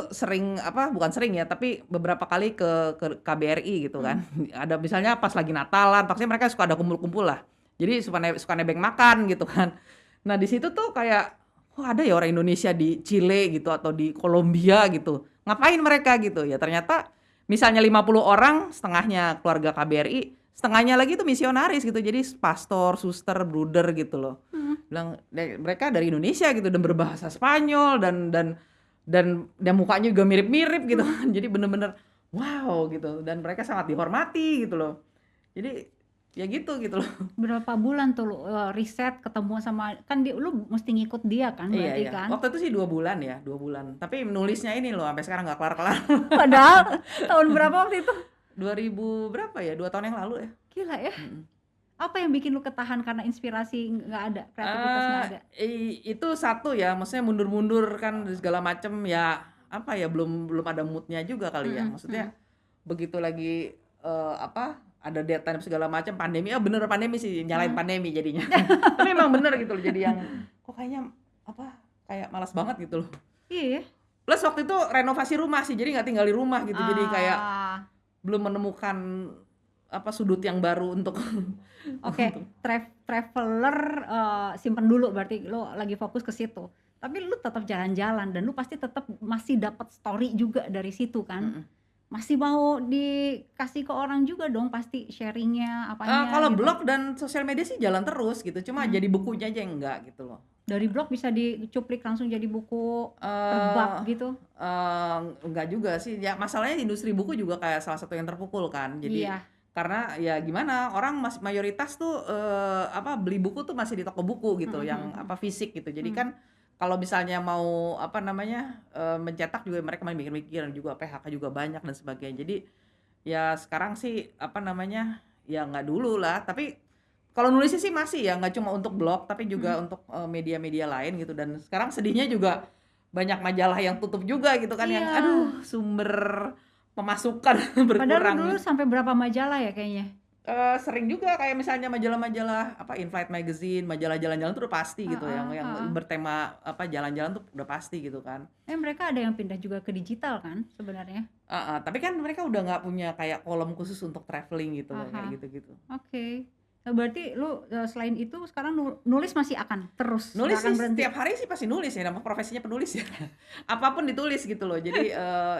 bukan sering ya, tapi beberapa kali ke KBRI gitu kan. Ada misalnya pas lagi Natalan, pasti mereka suka ada kumpul-kumpul lah. Jadi suka nebeng makan gitu kan. Nah di situ tuh kayak, ada ya orang Indonesia di Chile gitu atau di Kolombia gitu. Ngapain mereka gitu ya? Ternyata misalnya 50 orang, setengahnya keluarga KBRI, setengahnya lagi tuh misionaris gitu. Jadi pastor, suster, bruder gitu loh. Bilang mereka dari Indonesia gitu dan berbahasa Spanyol dan mukanya juga mirip-mirip gitu. Jadi bener-bener wow gitu dan mereka sangat dihormati gitu loh. Jadi ya gitu loh. Berapa bulan tuh lu riset ketemu sama, kan lu mesti ngikut dia kan berarti Iya. kan? Waktu itu sih 2 bulan ya, 2 bulan. Tapi nulisnya ini loh sampai sekarang nggak kelar-kelar. Padahal tahun berapa waktu itu? 2000 berapa ya? 2 tahun yang lalu ya. Gila ya. Mm-mm. Apa yang bikin lu ketahan? Karena inspirasi nggak ada, kreativitas nggak ada. Itu satu ya, maksudnya mundur-mundur kan segala macem ya, apa ya, belum ada moodnya juga kali ya. Maksudnya begitu lagi ada deadline segala macam, pandemi, bener pandemi sih, nyalain pandemi jadinya. Tapi memang bener gitu loh, jadi yang kok kayaknya kayak malas banget gitu loh. Iya. Plus waktu itu renovasi rumah sih, jadi nggak tinggal di rumah gitu, jadi kayak belum menemukan sudut yang baru untuk Oke, traveler simpen dulu, berarti lo lagi fokus ke situ. Tapi lu tetap jalan-jalan dan lu pasti tetap masih dapat story juga dari situ kan. Masih mau dikasih ke orang juga dong pasti sharingnya apanya. Kalau gitu. blog dan sosial media sih jalan terus gitu, cuma jadi bukunya aja yang enggak gitu loh. Dari blog bisa dicuplik langsung jadi buku terbak gitu? Enggak juga sih, ya masalahnya industri buku juga kayak salah satu yang terpukul kan. Jadi karena ya gimana, orang mayoritas tuh beli buku tuh masih di toko buku gitu, yang fisik gitu. Jadi kan kalau misalnya mau mencetak juga mereka main mikir-mikir, juga PHK juga banyak dan sebagainya. Jadi ya sekarang sih ya nggak dulu lah. Tapi kalau nulisnya sih masih ya, nggak cuma untuk blog tapi juga untuk media-media lain gitu. Dan sekarang sedihnya juga banyak majalah yang tutup juga gitu kan, yang sumber pemasukan berkurang. Padahal dulu sampai berapa majalah ya kayaknya? Sering juga kayak misalnya majalah-majalah In-Flight Magazine, majalah jalan-jalan tuh udah pasti gitu, yang bertema jalan-jalan tuh udah pasti gitu kan. Mereka ada yang pindah juga ke digital kan sebenarnya. Tapi kan mereka udah nggak punya kayak kolom khusus untuk traveling gitu, kayak gitu-gitu. Oke. Nah, berarti lu selain itu sekarang nulis masih akan terus? Nulis sih, berhenti? setiap hari sih pasti nulis ya, nama profesinya penulis ya. Apapun ditulis gitu loh. Jadi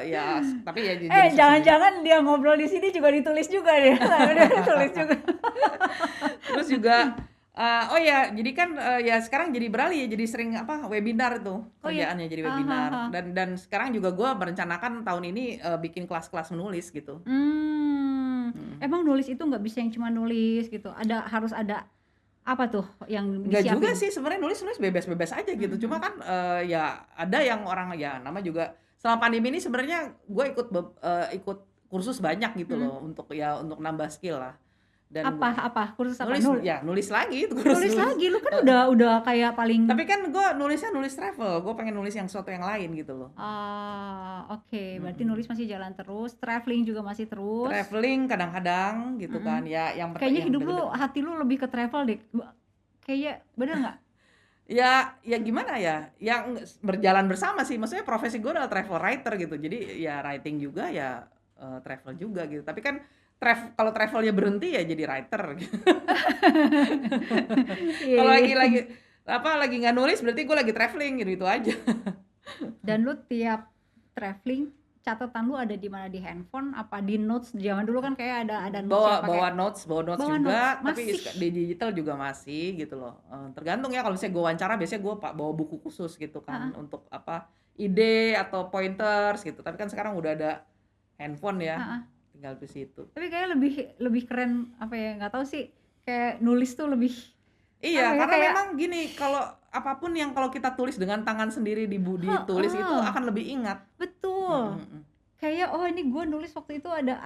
ya tapi ya jangan-jangan dia ngobrol di sini juga ditulis juga ya. Ditulis juga. Terus juga jadi kan ya sekarang jadi beralih ya, jadi sering webinar tuh kerjaannya. Jadi webinar. Dan sekarang juga gue merencanakan tahun ini bikin kelas-kelas menulis gitu. Emang nulis itu nggak bisa yang cuma nulis gitu, harus ada apa tuh yang disiapin? Nggak juga sih sebenarnya, nulis bebas-bebas aja gitu. Cuma kan ya ada yang orang ya nama juga selama pandemi ini sebenarnya gue ikut kursus banyak gitu loh, untuk nambah skill lah. Dan kursus apa? Nulis lagi itu nulis lagi, lu kan udah kayak paling. Tapi kan gue nulisnya nulis travel, gue pengen nulis yang sesuatu yang lain gitu loh. Oke. Berarti nulis masih jalan terus, traveling juga masih terus. Traveling kadang-kadang gitu kan ya, yang kayaknya hidup lu, hati lu lebih ke travel deh kayaknya, bener nggak? ya gimana ya, yang berjalan bersama sih, maksudnya profesi gue adalah travel writer gitu, jadi ya writing juga ya travel juga gitu. Tapi kan kalau travelnya berhenti ya jadi writer gitu. Kalau lagi nggak nulis berarti gue lagi traveling gitu aja. Dan lu tiap traveling catatan lu ada di mana, di handphone apa di notes? Zaman dulu kan kayak ada notes bawa notes juga, tapi di digital juga masih gitu loh. Tergantung ya, kalau misalnya gue wawancara biasanya gue bawa buku khusus gitu kan, untuk ide atau pointers gitu. Tapi kan sekarang udah ada handphone ya. Tinggal di situ. Tapi kayak lebih keren nggak tahu sih, kayak nulis tuh lebih. Iya, karena memang gini, kalau apapun yang kalau kita tulis dengan tangan sendiri ditulis itu akan lebih ingat. Betul. Kayak ini gue nulis waktu itu ada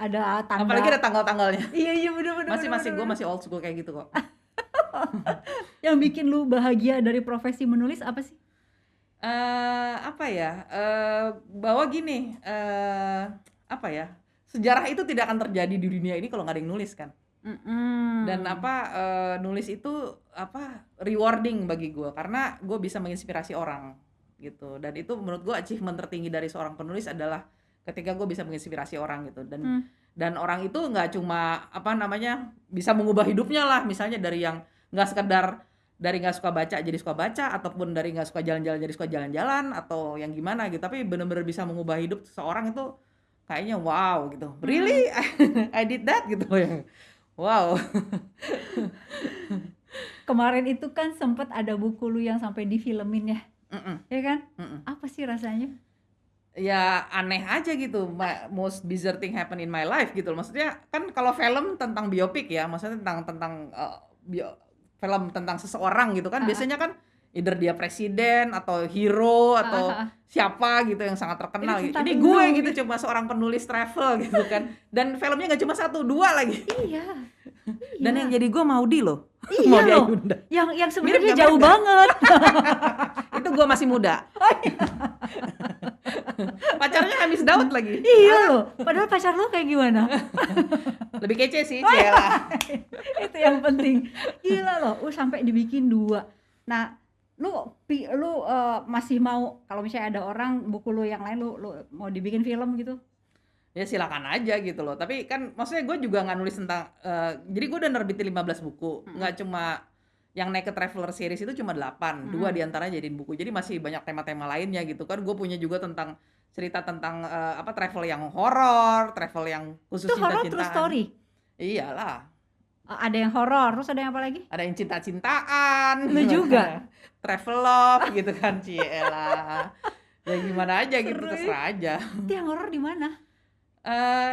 tanggal. Apalagi ada tanggal-tanggalnya. Iya bener. Gue masih old school kayak gitu kok. Yang bikin lu bahagia dari profesi menulis apa sih? Bahwa gini, sejarah itu tidak akan terjadi di dunia ini kalau nggak ada yang nulis kan. Dan nulis itu rewarding bagi gue, karena gue bisa menginspirasi orang gitu. Dan itu menurut gue achievement tertinggi dari seorang penulis adalah ketika gue bisa menginspirasi orang gitu. Dan orang itu nggak cuma bisa mengubah hidupnya lah, misalnya dari yang nggak sekedar dari nggak suka baca jadi suka baca, ataupun dari nggak suka jalan-jalan jadi suka jalan-jalan, atau yang gimana gitu, tapi benar-benar bisa mengubah hidup seseorang. Itu kayaknya wow gitu. Really? I did that gitu ya. Wow. Kemarin itu kan sempet ada buku lu yang sampai difilmin ya. Ya kan? Apa sih rasanya? ya aneh aja gitu. Most bizarre thing happen in my life gitu loh. Maksudnya kan kalau film tentang biopik ya, maksudnya tentang film tentang seseorang gitu kan biasanya kan either dia presiden atau hero atau siapa gitu yang sangat terkenal. Ini gue gitu cuma seorang penulis travel gitu kan. Dan filmnya nggak cuma 1, 2 lagi. Iya. Dan yang jadi gue Maudi loh. Iya Maudi loh. Ayunda. Yang sebenarnya jauh banget. Itu gue masih muda. Pacarnya Hamis Daud lagi. Iya loh. Padahal pacar lu kayak gimana? Lebih kece sih, Ciela. Itu yang penting. Gila loh, sampai dibikin 2. Nah, lu masih mau kalau misalnya ada orang buku lu yang lain lu mau dibikin film gitu? Ya silakan aja gitu loh. Tapi kan maksudnya gue juga nggak nulis tentang jadi gue udah nerbitin 15 buku. Nggak cuma yang Naked Traveler series itu cuma 8. 2 diantaranya jadiin buku. Jadi masih banyak tema-tema lainnya gitu kan. Gue punya juga tentang cerita tentang travel yang horor, travel yang khusus cinta-cintaan. Itu horor true story? Iyalah. Ada yang horor, terus ada yang apa lagi? Ada yang cinta-cintaan. Lu juga? Travel love gitu kan, Ciela. Ya gimana aja gitu, terserah aja. Itu yang horor di mana?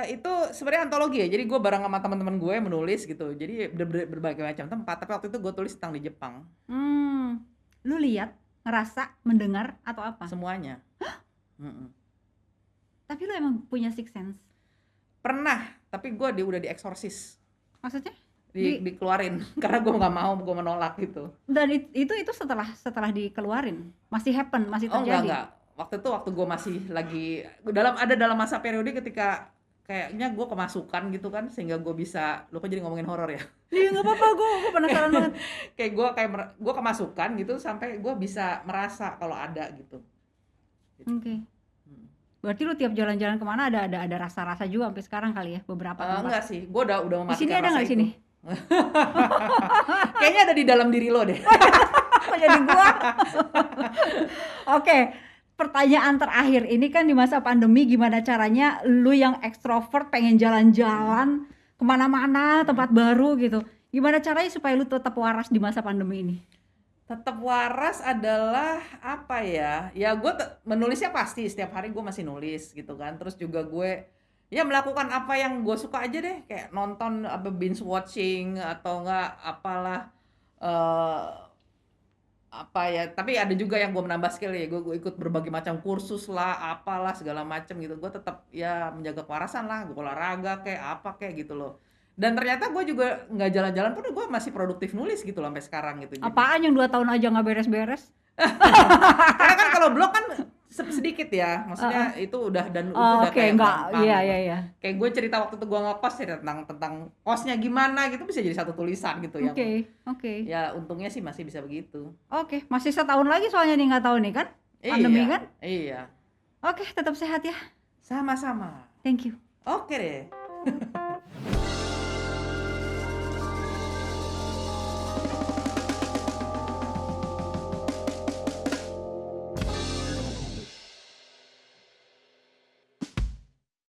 Itu sebenarnya antologi ya. Jadi gue bareng sama teman-teman gue menulis gitu. Jadi berbagai macam tempat. Tapi waktu itu gue tulis tentang di Jepang. Lu lihat, ngerasa, mendengar atau apa? Semuanya. Tapi lu emang punya sixth sense? Pernah. Tapi gue udah dieksorsis. Maksudnya? Dikeluarin. Karena gue nggak mau, gue menolak gitu. Dan itu setelah dikeluarin masih happen, masih terjadi? Enggak. Waktu gue masih lagi dalam masa periode ketika kayaknya gue kemasukan gitu kan, sehingga gue bisa, lu kok jadi ngomongin horor ya? Iya nggak apa-apa, gue penasaran banget. kayak gue kemasukan gitu sampai gue bisa merasa kalau ada gitu. Oke. Berarti lu tiap jalan-jalan kemana ada rasa-rasa juga sampai sekarang kali ya, beberapa tempat? Enggak sih, gue udah memastikan. Di sini ada nggak di sini? Kayaknya ada di dalam diri lo deh. Kok jadi gua? Oke. Pertanyaan terakhir, ini kan di masa pandemi gimana caranya lu yang ekstrovert pengen jalan-jalan kemana-mana, tempat baru gitu, gimana caranya supaya lu tetap waras di masa pandemi ini? Tetap waras adalah apa ya? Ya gue menulisnya pasti setiap hari gue masih nulis gitu kan. Terus juga gue ya melakukan apa yang gue suka aja deh, kayak nonton binge watching atau enggak apalah apa ya, tapi ada juga yang gue menambah skill ya, gue ikut berbagai macam kursus lah, apalah segala macam gitu. Gue tetap ya menjaga kewarasan lah, gue olahraga kayak apa kayak gitu loh. Dan ternyata gue juga nggak jalan-jalan pun gue masih produktif nulis gitu loh sampai sekarang gitu. Apaan yang 2 tahun aja nggak beres-beres? Karena kan kalau blog kan sedikit ya, maksudnya itu udah dan itu udah kayak gampang. Iya. Kayak gue cerita waktu itu gue ngekos cerita tentang kosnya gimana gitu, bisa jadi satu tulisan gitu ya. Oke. Ya untungnya sih masih bisa begitu. Oke, masih 1 tahun lagi soalnya nih, nggak tahu nih kan? Pandemi kan? Iya. Oke, tetap sehat ya. Sama-sama. Thank you. Oke deh.